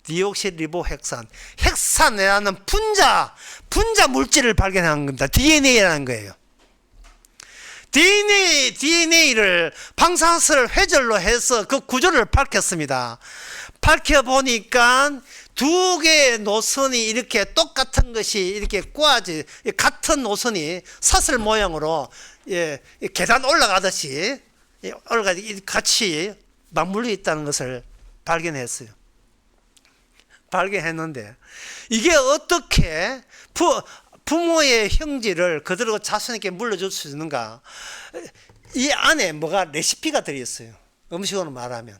디옥시리보핵산, 핵산이라는 분자 물질을 발견한 겁니다. DNA라는 거예요. DNA를 방사선을 회절로 해서 그 구조를 밝혔습니다. 밝혀보니까 두 개의 노선이 이렇게 똑같은 것이 이렇게 꼬아지, 같은 노선이 사슬 모양으로 계단 올라가듯이 같이 맞물려 있다는 것을 발견했어요. 발견했는데 이게 어떻게 부모의 형질을 그대로 자손에게 물려줄 수 있는가? 이 안에 뭐가 레시피가 들어있어요. 음식으로 말하면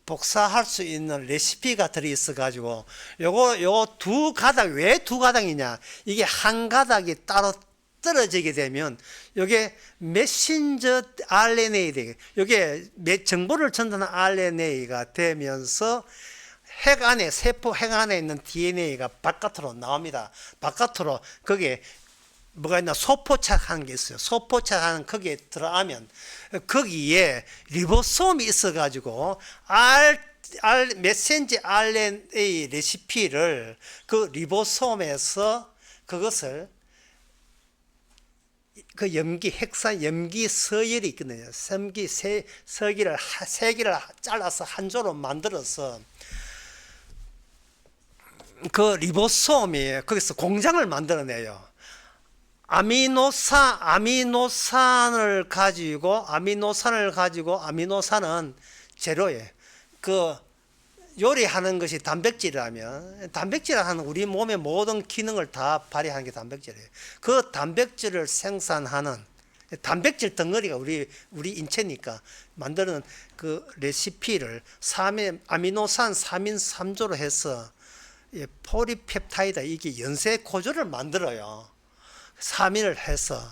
복사할 수 있는 레시피가 들어있어 가지고 요거 두 가닥, 왜 두 가닥이냐? 이게 한 가닥이 따로 떨어지게 되면 요게 메신저 RNA 되게 요게 정보를 전달하는 RNA가 되면서 핵 안에, 세포 핵 안에 있는 DNA가 바깥으로 나옵니다. 바깥으로 거기에 뭐가 있나, 소포착하는 게 있어요. 소포착하는 거기에 들어가면 거기에 리보솜이 있어 가지고 메신저 RNA 레시피를 그 리보솜에서 그것을 그 핵산 염기 서열이 있거든요. 서기를 세 개를 잘라서 한 조로 만들어서 그 리보솜이 거기서 공장을 만들어내요. 아미노산을 가지고 아미노산은 재료예요. 그 요리하는 것이 단백질이라면 단백질하는 우리 몸의 모든 기능을 다 발휘하는 게 단백질이에요. 그 단백질을 생산하는 단백질 덩어리가 우리 인체니까 만드는 그 레시피를 아미노산 3인 3조로 해서 포리펩타이드, 이게 연쇄 고조를 만들어요. 3인을 해서.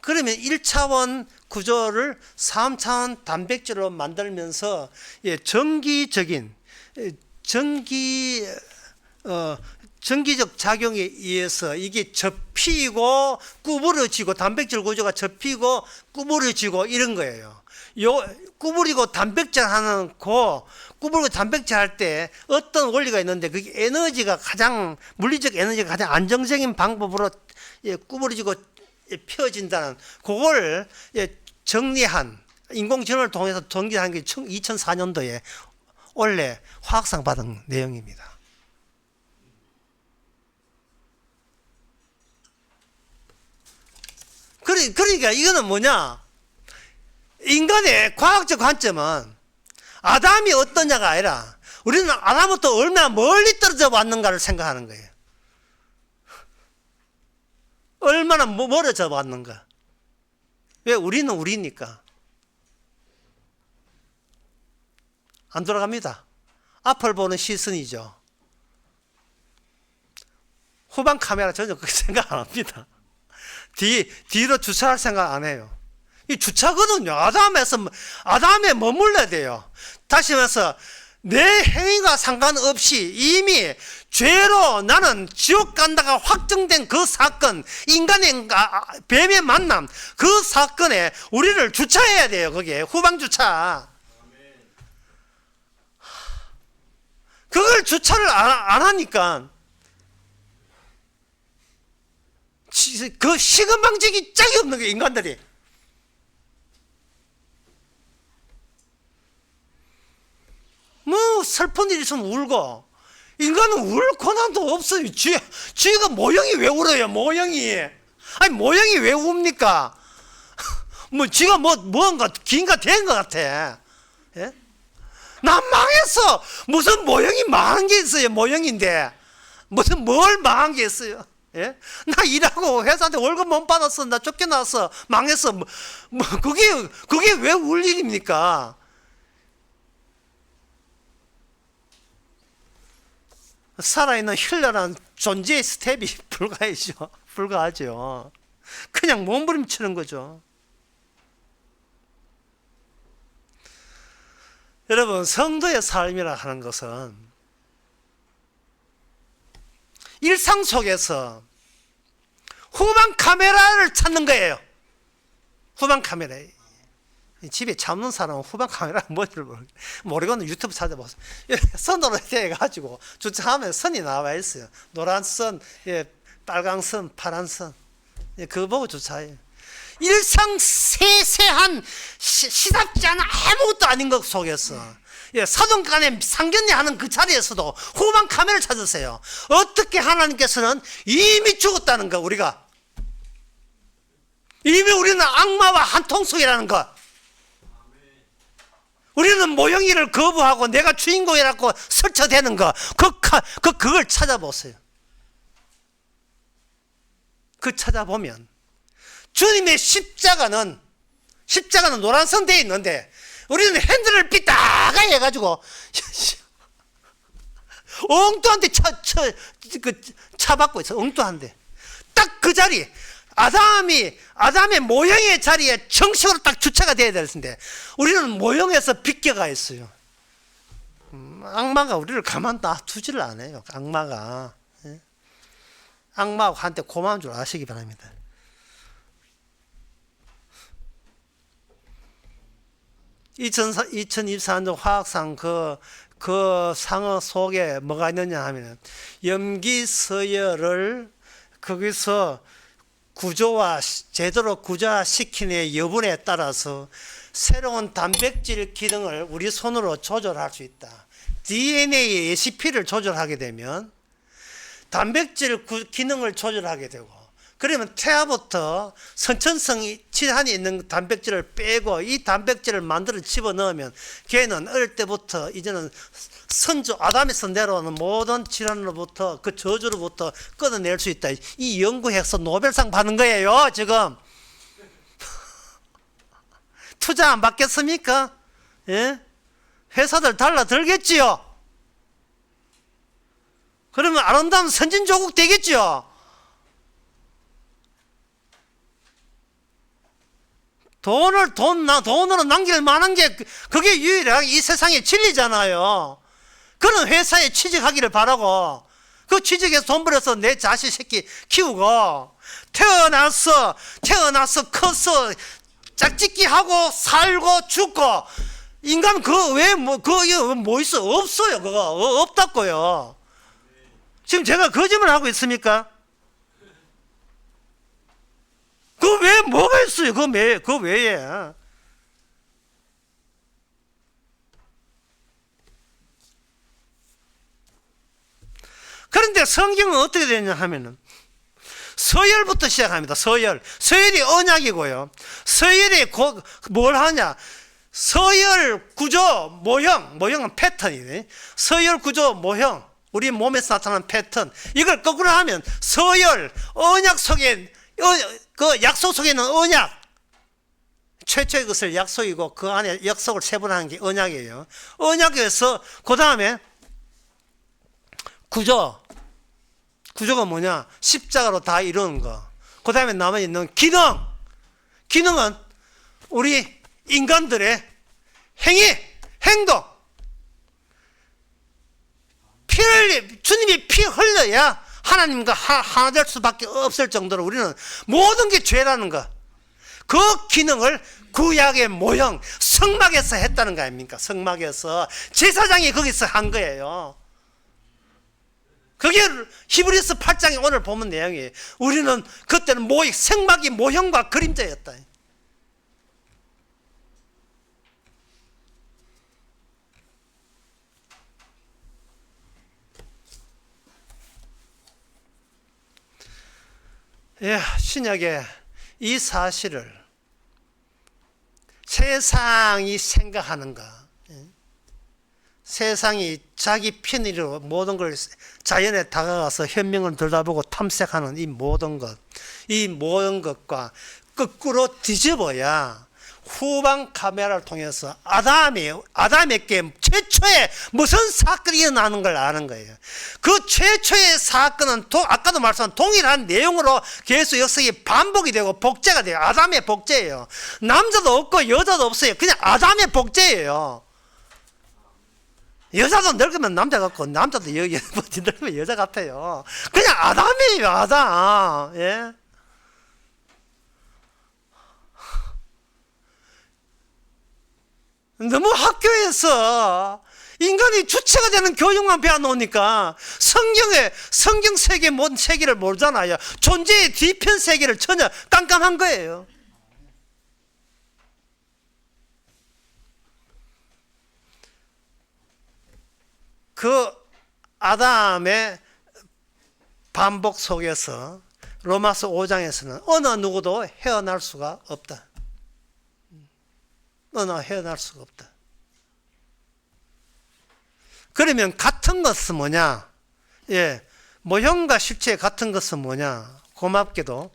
그러면 1차원 구조를 3차원 단백질로 만들면서 전기적 작용에 의해서 이게 접히고 구부러지고, 단백질 구조가 접히고 구부러지고 이런 거예요. 구부리고 단백질 하는 구부리고 단백질 할 때 어떤 원리가 있는데, 그게 에너지가 물리적 에너지가 가장 안정적인 방법으로 구부러지고 펴진다는, 그걸 정리한, 인공지능을 통해서 정리한 게 2004년도에 원래 화학상 받은 내용입니다. 그러니까 이거는 뭐냐? 인간의 과학적 관점은 아담이 어떠냐가 아니라 우리는 아담부터 얼마나 멀리 떨어져 왔는가를 생각하는 거예요. 얼마나 멀어져 왔는가. 왜? 우리는 우리니까. 안 돌아갑니다. 앞을 보는 시선이죠. 후방 카메라 전혀 그렇게 생각 안 합니다. 뒤로 주차할 생각 안 해요. 이 주차거든요. 아담에 머물러야 돼요. 다시 말해서 내 행위가 상관없이 이미 죄로 나는 지옥 간다가 확정된 그 사건, 인간의 뱀의 만남, 그 사건에 우리를 주차해야 돼요. 거기에 후방 주차. 그걸 주차를 안 하니까 그 시금방지기 짝이 없는 거예요. 인간들이. 뭐 슬픈 일 있으면 울고, 인간은 울 권한도 없어요. 쥐가 모형이 왜 울어요? 모형이 왜 웁니까? 뭐 쥐가 뭔가 긴가 된 것 같아. 예? 난 망했어. 무슨 모형이 망한 게 있어요? 모형인데 무슨 뭘 망한 게 있어요? 예? 나 일하고 회사한테 월급 못 받았어. 나 쫓겨났어. 망했어. 그게 왜 울 일입니까? 살아있는 현란한 존재의 스텝이 불가하죠. 그냥 몸부림치는 거죠. 여러분, 성도의 삶이라 하는 것은 일상 속에서 후방 카메라를 찾는 거예요. 후방 카메라. 집에 참는 사람은 후방 카메라 뭔지를 모르고는 유튜브 찾아보세요. 이렇게 선으로 해가지고 주차하면 선이 나와 있어요. 노란 선, 예, 빨강 선, 파란 선. 예, 그거 보고 주차해요. 일상 세세한 시답지 않은 아무것도 아닌 것 속에서, 예, 사돈간에 상견례하는 그 자리에서도 후방 카메라를 찾으세요. 어떻게 하나님께서는 이미 죽었다는 거, 우리가. 이미 우리는 악마와 한 통속이라는 것. 우리는 모형이를 거부하고 내가 주인공이라고 설쳐대는 거, 그걸 찾아보세요. 그 찾아보면 주님의 십자가는 노란선 되어 있는데 우리는 핸들을 삐딱하게 해가지고 엉뚱한데 차받고 있어. 엉뚱한데 딱 그 자리, 아담의 모형의 자리에 정식으로 딱 주차가 돼야 될 텐데 우리는 모형에서 비껴가 있어요. 악마가 우리를 가만 놔두지를 않아요. 악마가. 예? 악마하고 한테 고마운 줄 아시기 바랍니다. (2024) 2024년 화학상 그 상어 속에 뭐가 있느냐 하면 염기서열을 거기서 제대로 구조화시키는 여부에 따라서 새로운 단백질 기능을 우리 손으로 조절할 수 있다. DNA의 ACP를 조절하게 되면 단백질 기능을 조절하게 되고, 그러면 태아부터 선천성 질환이 있는 단백질을 빼고 이 단백질을 만들어 집어넣으면 걔는 어릴 때부터 이제는 아담에서 내려오는 모든 질환으로부터, 그 저주로부터 끊어낼 수 있다. 이 연구해서 노벨상 받는 거예요, 지금. 투자 안 받겠습니까? 예? 회사들 달라들겠지요. 그러면 아름다운 선진조국 되겠지요. 돈으로 남길 만한 게 그게 유일하게 이 세상의 진리잖아요. 그런 회사에 취직하기를 바라고, 그 취직해서 돈 벌어서 내 자식 새끼 키우고, 태어나서 커서 짝짓기 하고 살고 죽고, 인간 그 외에 뭐 있어? 없어요. 그거 없다고요. 지금 제가 거짓말 하고 있습니까? 그 외에 뭐가 있어요? 그 외에. 그런데 성경은 어떻게 되냐 하면은 서열부터 시작합니다. 서열이 언약이고요. 서열이 뭘 하냐? 서열 구조 모형은 패턴이네. 서열 구조 모형, 우리 몸에서 나타나는 패턴, 이걸 거꾸로 하면 서열, 언약 속에, 그 약속 속에 있는 언약, 최초의 것을 약속이고 그 안에 약속을 세분하는 게 언약이에요. 언약에서 그 다음에 구조가 뭐냐? 십자가로 다 이루는 거. 그 다음에 남아있는 기능은 우리 인간들의 행동. 주님이 피 흘려야 하나님과 하나 될 수밖에 없을 정도로 우리는 모든 게 죄라는 거. 그 기능을 구약의 모형, 성막에서 했다는 거 아닙니까? 성막에서 제사장이 거기서 한 거예요. 그게 히브리서 8장에 오늘 보면 내용이에요. 우리는 그때는 성막이 모형과 그림자였다. 예, 신약에 이 사실을 세상이 생각하는가, 세상이 자기 편의로 모든 걸 자연에 다가가서 현명을 들여다보고 탐색하는 이 모든 것과 거꾸로 뒤집어야 후방 카메라를 통해서 아담에게 최초의 무슨 사건이 일어나는 걸 아는 거예요. 그 최초의 사건은 아까도 말씀한 동일한 내용으로 계속 역사가 반복이 되고 복제가 돼요. 아담의 복제예요. 남자도 없고 여자도 없어요. 그냥 아담의 복제예요. 여자도 늙으면 남자 같고 남자도 늙으면 여자 같아요. 그냥 아담이에요. 아담. 예? 너무 학교에서 인간이 주체가 되는 교육만 배워놓으니까 성경 세계 뭔 세계를 모르잖아요. 존재의 뒤편 세계를 전혀 깜깜한 거예요. 그 아담의 반복 속에서 로마서 5장에서는 어느 누구도 헤어날 수가 없다. 헤어날 수가 없다. 그러면 같은 것은 뭐냐? 모형과 실체 같은 것은 뭐냐? 고맙게도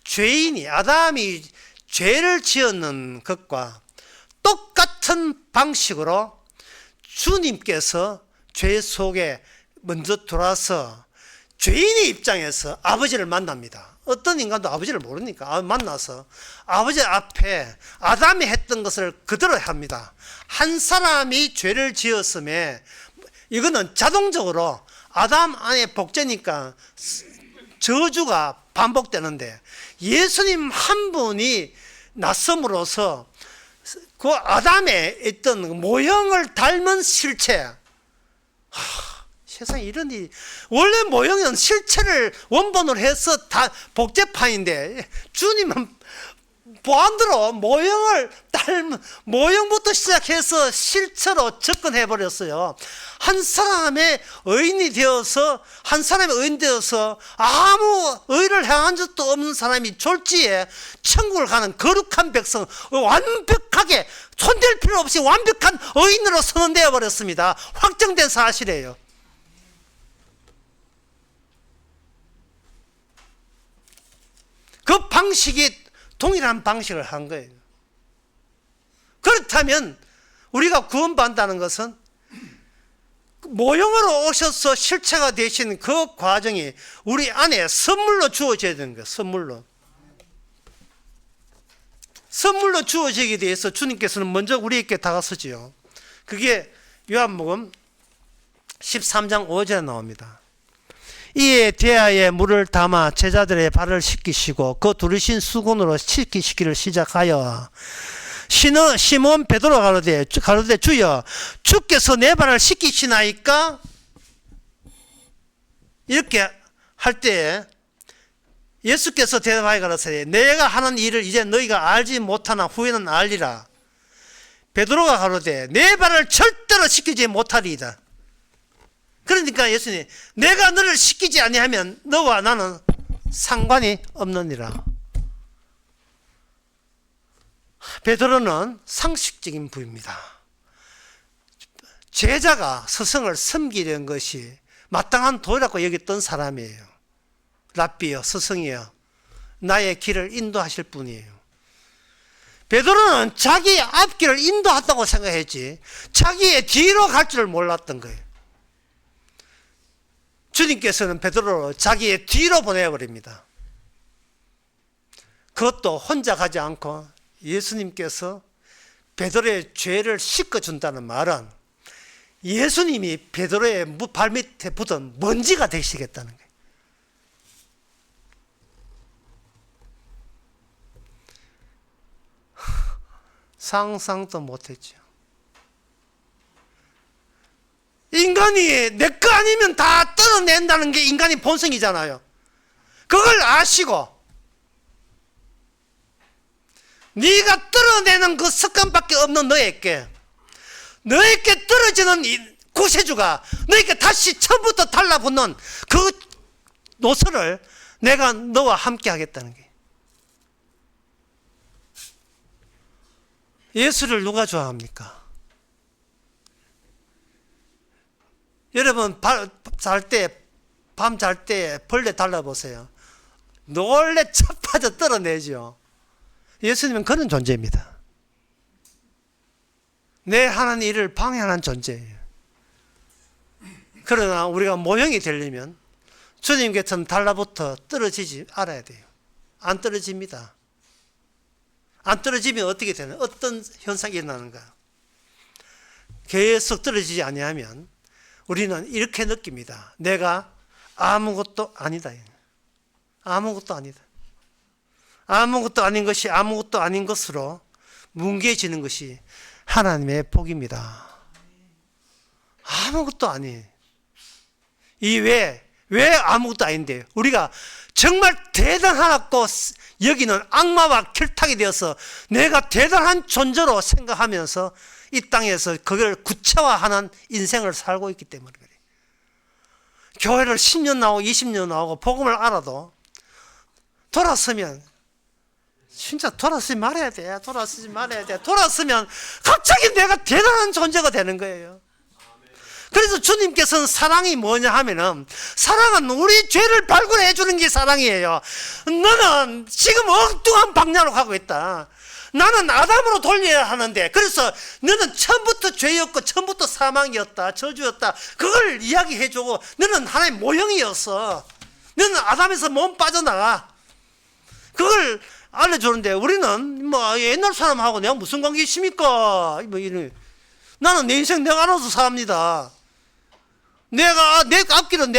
죄인이 아담이 죄를 지었는 것과 똑같은 방식으로 주님께서 죄 속에 먼저 들어와서 죄인의 입장에서 아버지를 만납니다. 어떤 인간도 아버지를 모르니까 만나서 아버지 앞에 아담이 했던 것을 그대로 합니다. 한 사람이 죄를 지었음에 이거는 자동적으로 아담 안에 복제니까 저주가 반복되는데, 예수님 한 분이 나섬으로써 그 아담에 있던 모형을 닮은 실체, 세상에 이런 일이, 원래 모형은 실체를 원본으로 해서 다 복제판인데 주님은 보안대로 모형을 닮은, 모형부터 시작해서 실체로 접근해 버렸어요. 한 사람의 의인이 되어서, 아무 의를 행한 적도 없는 사람이 졸지에 천국을 가는 거룩한 백성, 완벽하게 손댈 필요 없이 완벽한 의인으로 선언되어 버렸습니다. 확정된 사실이에요. 그 방식이 동일한 방식을 한 거예요. 그렇다면 우리가 구원받는다는 것은 모형으로 오셔서 실체가 되신 그 과정이 우리 안에 선물로 주어져야 되는 거예요. 선물로 주어지게 돼서 주님께서는 먼저 우리에게 다가서지요. 그게 요한복음 13장 5절에 나옵니다. 이에 대하에 물을 담아 제자들의 발을 씻기시고 그 두르신 수건으로 씻기시기를 시작하여 시몬 베드로가 가로되 주여, 주께서 내 발을 씻기시나이까? 이렇게 할 때 예수께서 대답하여 가라사대 내가 하는 일을 이제 너희가 알지 못하나 후에는 알리라. 베드로가 가로되 내 발을 절대로 씻기지 못하리이다. 그러니까 예수님, 내가 너를 씻기지 아니하면 너와 나는 상관이 없느니라. 베드로는 상식적인 부입니다. 제자가 스승을 섬기려는 것이 마땅한 도리라고 여겼던 사람이에요. 랍비여, 스승이여, 나의 길을 인도하실 분이에요. 베드로는 자기 앞길을 인도한다고 생각했지 자기의 뒤로 갈 줄을 몰랐던 거예요. 주님께서는 베드로를 자기의 뒤로 보내버립니다. 그것도 혼자 가지 않고 예수님께서 베드로의 죄를 씻어준다는 말은 예수님이 베드로의 발밑에 붙은 먼지가 되시겠다는 거예요. 상상도 못했죠. 인간이 내 거 아니면 다 떨어낸다는 게 인간의 본성이잖아요. 그걸 아시고 네가 떨어내는 그 습관밖에 없는 너에게 떨어지는 이 구세주가 너에게 다시 처음부터 달라붙는 그 노선을 내가 너와 함께 하겠다는 게. 예수를 누가 좋아합니까? 여러분 밤 잘 때 벌레 달라보세요. 놀래 자빠져 떨어내죠. 예수님은 그런 존재입니다. 내 하는 일을 방해하는 존재예요. 그러나 우리가 모형이 되려면 주님 곁은 달라붙어 떨어지지 알아야 돼요. 안 떨어집니다. 안 떨어지면 어떻게 되나? 어떤 현상이 일어나는가? 계속 떨어지지 아니하면 우리는 이렇게 느낍니다. 내가 아무것도 아니다. 아무것도 아니다. 아무것도 아닌 것이 아무것도 아닌 것으로 뭉개지는 것이 하나님의 복입니다. 아무것도 아니에요. 왜 아무것도 아닌데 우리가 정말 대단하다고 여기는 악마와 결탁이 되어서 내가 대단한 존재로 생각하면서 이 땅에서 그걸 구체화하는 인생을 살고 있기 때문에 그래요. 교회를 10년 나오고 20년 나오고 복음을 알아도 돌아서면 진짜 돌아서지 말아야 돼. 돌아서면 갑자기 내가 대단한 존재가 되는 거예요. 그래서 주님께서는 사랑이 뭐냐 하면은 사랑은 우리 죄를 발굴해 주는 게 사랑이에요. 너는 지금 엉뚱한 방향으로 가고 있다. 나는 아담으로 돌려야 하는데 그래서 너는 처음부터 죄였고 처음부터 사망이었다. 저주였다. 그걸 이야기해 주고 너는 하나의 모형이었어. 너는 아담에서 몸 빠져나가. 그걸 알려주는데 우리는 뭐 옛날 사람하고 내가 무슨 관계 있습니까? 뭐 이런. 나는 내 인생 내가 알아서 삽니다. 내 앞길은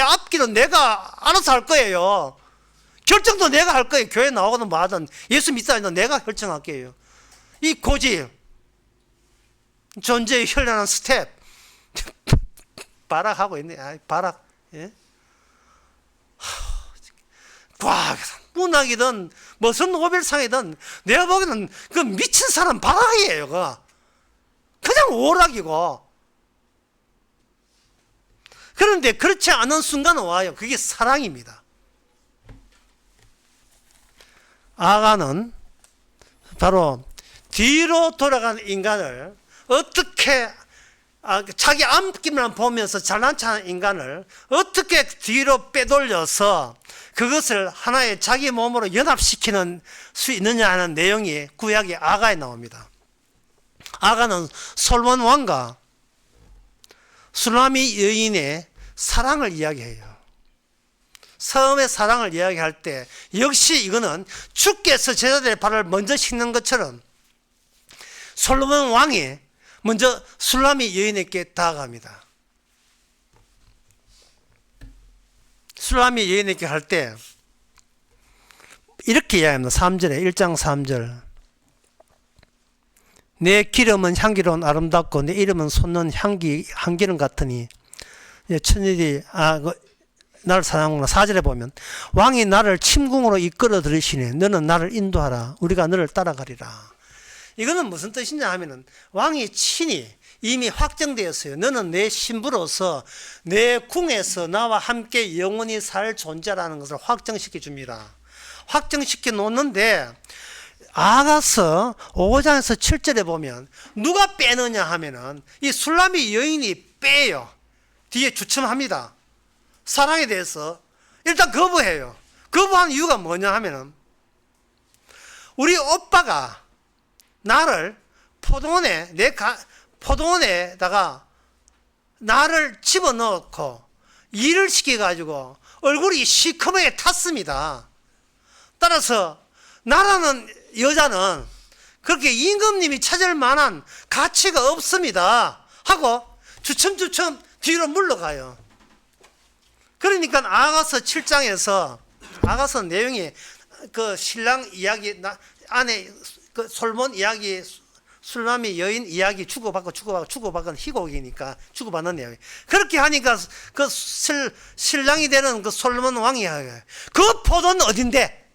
내가 알아서 할 거예요. 결정도 내가 할 거예요. 교회 나오거든 뭐하든 예수 믿다 하든 내가 결정할게요. 이 고집, 존재의 현란한 스텝, 발악하고 있네. 발악. 예? 과학이든 문학이든 무슨 노벨상이든 내가 보기에는 그 미친 사람 발악이에요. 그냥 오락이고. 그런데 그렇지 않은 순간은 와요. 그게 사랑입니다. 아가는 바로 뒤로 돌아간 인간을 어떻게 자기 앞길만 보면서 잘난 척하는 인간을 어떻게 뒤로 빼돌려서 그것을 하나의 자기 몸으로 연합시키는 수 있느냐 하는 내용이 구약의 아가에 나옵니다. 아가는 솔몬 왕과 술라미 여인의 사랑을 이야기해요. 처음에 사랑을 이야기할 때 역시 이거는 주께서 제자들의 발을 먼저 씻는 것처럼 솔로몬 왕이 먼저 술라미 여인에게 다가갑니다. 술라미 여인에게 할 때 이렇게 이야기합니다. 3절에 1장 3절 내 기름은 향기로운 아름답고 내 이름은 솟는 향기름 같으니 천일이 나를 사랑하구나. 4절에 보면 왕이 나를 침궁으로 이끌어 들이시네. 너는 나를 인도하라. 우리가 너를 따라가리라. 이거는 무슨 뜻이냐 하면은 왕이 친히 이미 확정되었어요. 너는 내 신부로서 내 궁에서 나와 함께 영원히 살 존재라는 것을 확정시켜 줍니다. 확정시켜 놓는데 아가서 5장에서 7절에 보면 누가 빼느냐 하면은 이 술라미 여인이 빼요. 뒤에 주춤합니다. 사랑에 대해서 일단 거부해요. 거부한 이유가 뭐냐 하면은 우리 오빠가 나를 포도원에다가 나를 집어넣고 일을 시켜가지고 얼굴이 시커멓게 탔습니다. 따라서 나라는 여자는 그렇게 임금님이 찾을 만한 가치가 없습니다 하고 주춤주춤 뒤로 물러가요. 그러니까 아가서 7장에서 아가서 내용이 그 신랑 이야기 안에 그 솔몬 이야기 술라미 여인 이야기 주고받고 희곡이니까 주고받는 내용. 그렇게 하니까 그 신랑이 되는 그 솔몬 왕이 그 포도는 어딘데?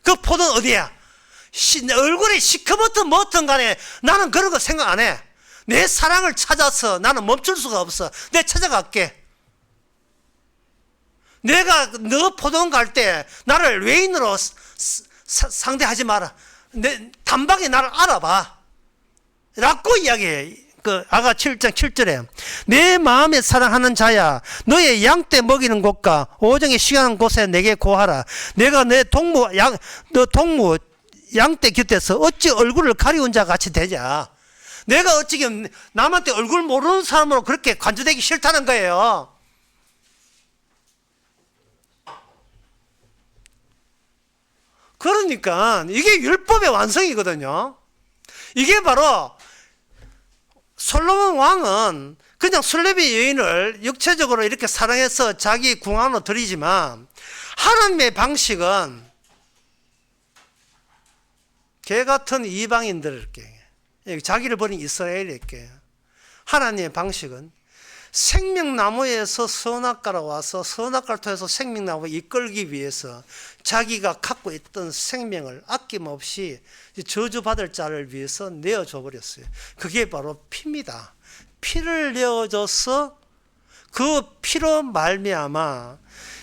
그 포도는 어디야? 얼굴이 시커멓든 뭐든 간에 나는 그런 거 생각 안 해. 내 사랑을 찾아서 나는 멈출 수가 없어. 내가 찾아갈게. 내가 너 포도원 갈 때 나를 외인으로 상대하지 마라. 내 단박에 나를 알아봐 라고 이야기해. 그 아가 7장 7절에 내 마음에 사랑하는 자야 너의 양떼 먹이는 곳과 오정에 쉬하는 곳에 내게 고하라. 내가 너 동무 양떼 곁에서 어찌 얼굴을 가리운 자 같이 되냐. 내가 어찌 남한테 얼굴 모르는 사람으로 그렇게 관조되기 싫다는 거예요. 그러니까 이게 율법의 완성이거든요. 이게 바로 솔로몬 왕은 그냥 술레비 여인을 육체적으로 이렇게 사랑해서 자기 궁 안으로 들이지만 하나님의 방식은 개 같은 이방인들에게 자기를 버린 이스라엘에게 하나님의 방식은 생명나무에서 선악과로 와서 선악과를 통해서 생명나무를 이끌기 위해서 자기가 갖고 있던 생명을 아낌없이 저주받을 자를 위해서 내어줘 버렸어요. 그게 바로 피입니다. 피를 내어줘서 그 피로 말미암아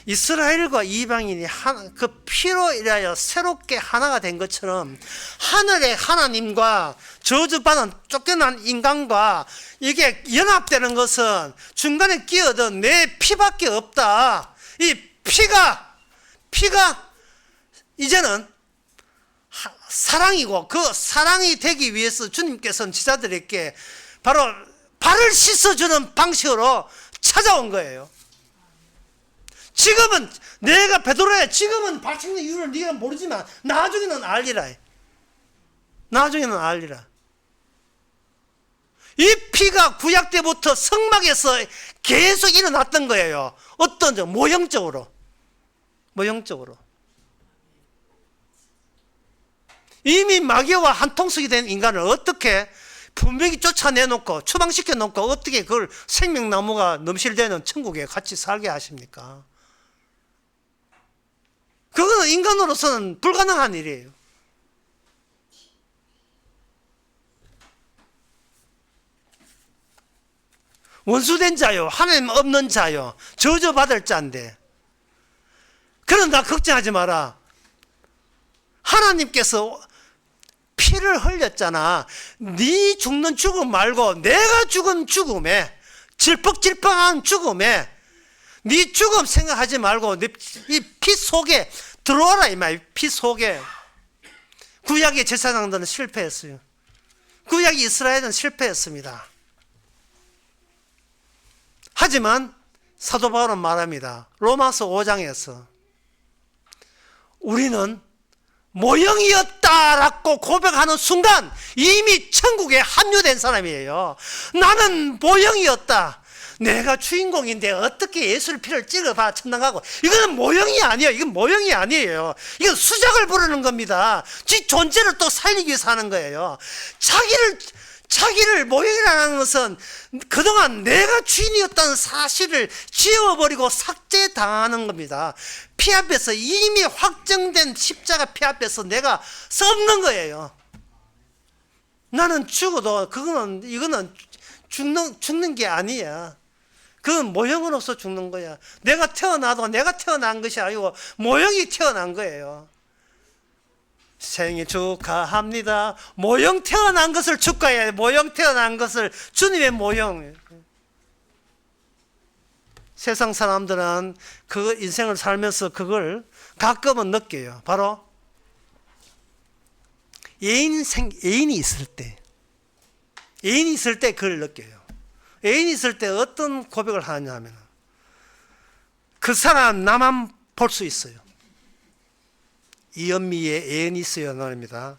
이스라엘과 이방인이 그 피로 인하여 새롭게 하나가 된 것처럼 하늘의 하나님과 저주받은 쫓겨난 인간과 이게 연합되는 것은 중간에 끼어든 내 피밖에 없다. 이 피가 이제는 사랑이고 그 사랑이 되기 위해서 주님께서는 제자들에게 바로 발을 씻어주는 방식으로 찾아온 거예요. 지금은 내가 베드로야, 지금은 발 씻는 이유를 네가 모르지만 나중에는 알리라. 나중에는 알리라. 이 피가 구약 때부터 성막에서 계속 일어났던 거예요. 어떤 점? 모형적으로. 이미 마귀와 한통속이 된 인간을 어떻게 분명히 쫓아내놓고 추방시켜놓고 어떻게 그걸 생명나무가 넘실대는 천국에 같이 살게 하십니까? 그거는 인간으로서는 불가능한 일이에요. 원수된 자요, 하나님 없는 자요, 저주받을 자인데. 그런다 걱정하지 마라. 하나님께서 피를 흘렸잖아. 네 죽는 죽음 말고 내가 죽은 죽음에, 질퍽질퍽한 죽음에 네 죽음 생각하지 말고 이 피 속에 들어와라 이 말. 피 속에. 구약의 제사장들은 실패했어요. 구약 이스라엘은 실패했습니다. 하지만 사도 바울은 말합니다. 로마서 5장에서 우리는 모형이었다라고 고백하는 순간 이미 천국에 합류된 사람이에요. 나는 모형이었다. 내가 주인공인데 어떻게 예수의 피를 찍어봐 천당가고. 이거는 모형이 아니에요. 이건 모형이 아니에요. 이건 수작을 부르는 겁니다. 지 존재를 또 살리기 위해서 하는 거예요. 자기를 모형이라는 것은 그동안 내가 주인이었다는 사실을 지워버리고 삭제당하는 겁니다. 피 앞에서 이미 확정된 십자가 피 앞에서 내가 썩는 거예요. 나는 죽어도 이거는 죽는 게 아니야. 그건 모형으로서 죽는 거야. 내가 태어나도 내가 태어난 것이 아니고 모형이 태어난 거예요. 생일 축하합니다. 모형 태어난 것을 축하해. 모형 태어난 것을 주님의 모형. 세상 사람들은 그 인생을 살면서 그걸 가끔은 느껴요. 바로 애인이 있을 때 그걸 느껴요. 애인이 있을 때 어떤 고백을 하냐 하면 그 사람 나만 볼 수 있어요. 이은미의 애인이 있어요. 노래입니다.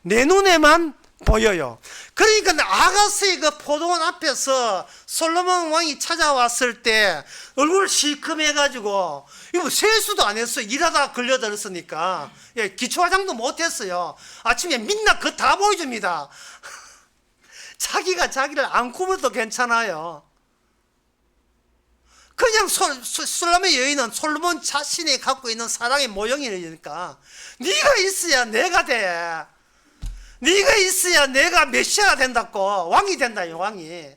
내 눈에만 보여요. 그러니까 아가스의 그 포도원 앞에서 솔로몬 왕이 찾아왔을 때 얼굴 시커매가지고 이거 세수도 안 했어요. 일하다가 걸려들었으니까. 예, 기초화장도 못했어요. 아침에 민낯 그거 다 보여줍니다. 자기가 자기를 안 꾸며도 괜찮아요. 그냥 솔로몬의 여인은 솔로몬 자신이 갖고 있는 사랑의 모형이니까 네가 있어야 내가 돼. 네가 있어야 내가 메시아가 된다고. 왕이 된다. 왕이.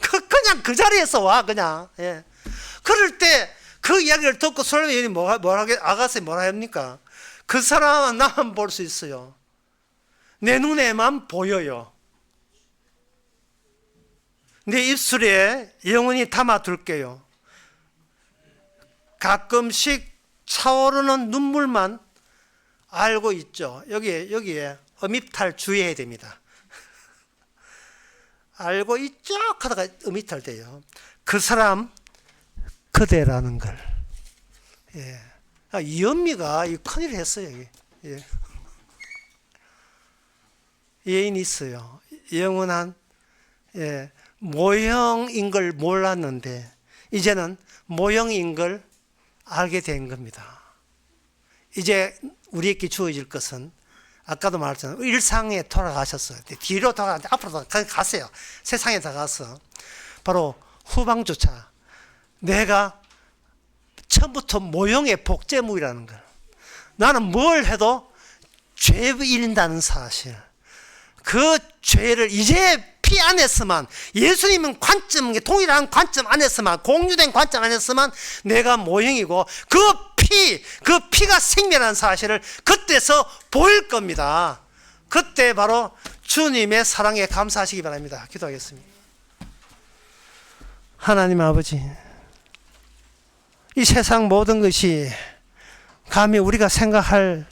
그냥 그 자리에서 와 그냥. 예. 그럴 때 그 이야기를 듣고 솔로몬의 여인이 아가스에 뭐라 합니까? 그 사람은 나만 볼 수 있어요. 내 눈에만 보여요. 내 입술에 영원히 담아둘게요. 가끔씩 차오르는 눈물만 알고 있죠. 여기에 음이탈 주의해야 됩니다. 알고 있죠 하다가 음이탈 돼요. 그 사람 그대라는 걸. 예. 이은미가 이 큰일 했어요. 예. 예인이 있어요. 영원한 모형인 걸 몰랐는데 이제는 모형인 걸 알게 된 겁니다. 이제 우리에게 주어질 것은 아까도 말했잖아요. 일상에 돌아가셨어요. 뒤로 돌아가는데 앞으로 갔어요. 세상에 나가서 바로 후방주차. 내가 처음부터 모형의 복제물이라는 걸. 나는 뭘 해도 죄인다는 사실. 그 죄를 이제 피 안에서만, 예수님은 관점, 동일한 관점 안에서만, 공유된 관점 안에서만 내가 모형이고, 그 피가 생명이라는 사실을 그때서 보일 겁니다. 그때 바로 주님의 사랑에 감사하시기 바랍니다. 기도하겠습니다. 하나님 아버지, 이 세상 모든 것이 감히 우리가 생각할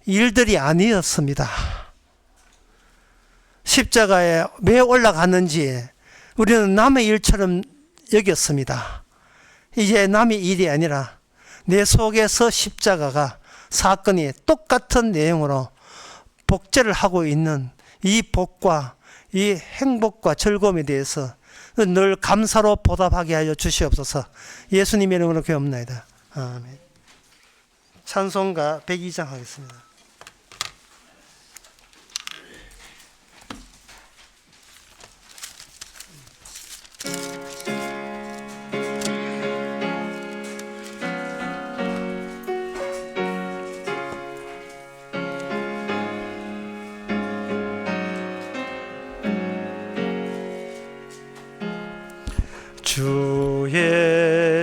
일들이 아니었습니다. 십자가에 왜 올라갔는지 우리는 남의 일처럼 여겼습니다. 이제 남의 일이 아니라 내 속에서 십자가가 사건이 똑같은 내용으로 복제를 하고 있는 이 복과 이 행복과 즐거움에 대해서 늘 감사로 보답하게 하여 주시옵소서. 예수님의 이름으로 기도합니다. 아멘. 찬송가 102장 하겠습니다. 주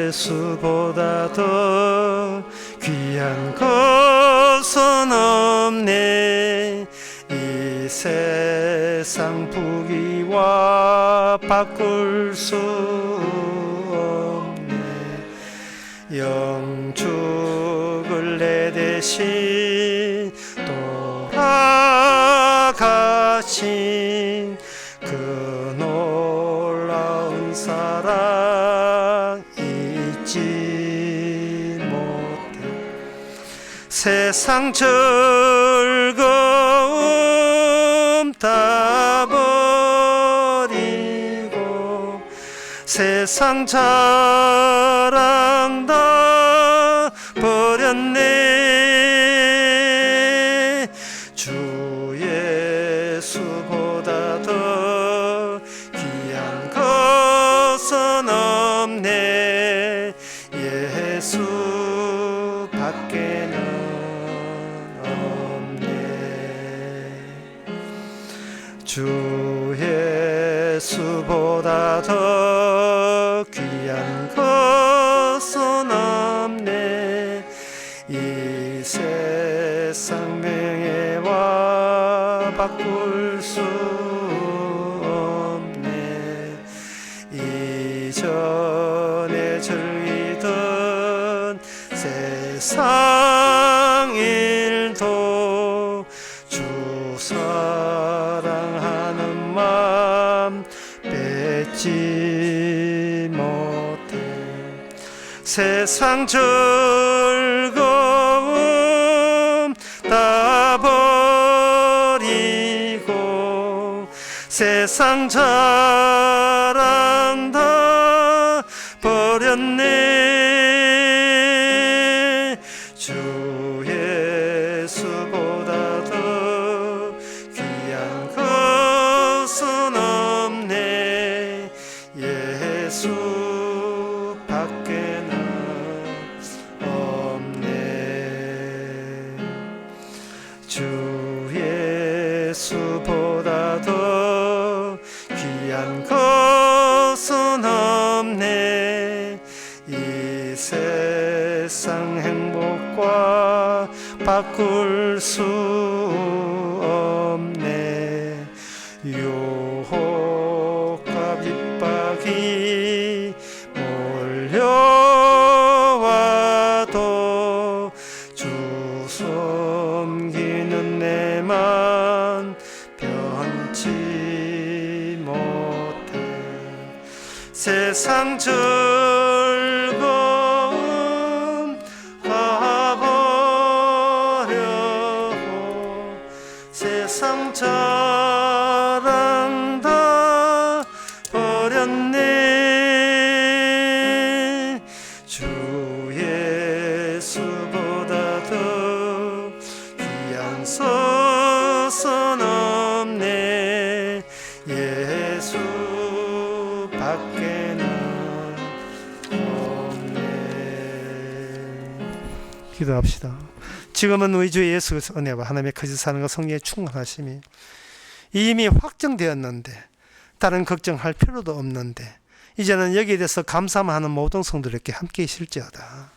예수보다 더 귀한 것은 없네. 이 세상 부귀와 바꿀 수 없네. 영축을 내 대신 돌아가신 그 놀라운 사랑 잊지 못해. 세상 즐거움 다 버리고 세상 자랑 다 버렸네. 주 예수보다 더 귀한 것은 없네. 예수 밖에는 없네. 주 예수보다 더 귀한 것은 없네. 이 세상 명예와 바꿀 수 없네. 이전에 즐기던 세상 일도 주 사랑하는 마음 뺏지 못해. 세상 즐거움 다 버리고 세상 자랑 다 버렸네. 주 예수보다 더 귀한 것은 없네. 예수 밖에는 없네. 주 예수보다 더 귀한 것은 없네. 이 세상 행복과 바꿀 수 없네. 유혹과 핍박이 몰려와도 주 섬기는 내만 변치 못해. 세상 즐거움 가버려고 세상 자랑 다 버렸네. 주 예수보다 더 귀한 선 기도합시다. 지금은 우리 주 예수 그리스도의 은혜와 하나님의 거짓 사랑과 성령의 충만하심이 이미 확정되었는데 다른 걱정할 필요도 없는데 이제는 여기에 대해서 감사만 하는 모든 성도들에게 함께 있을지어다.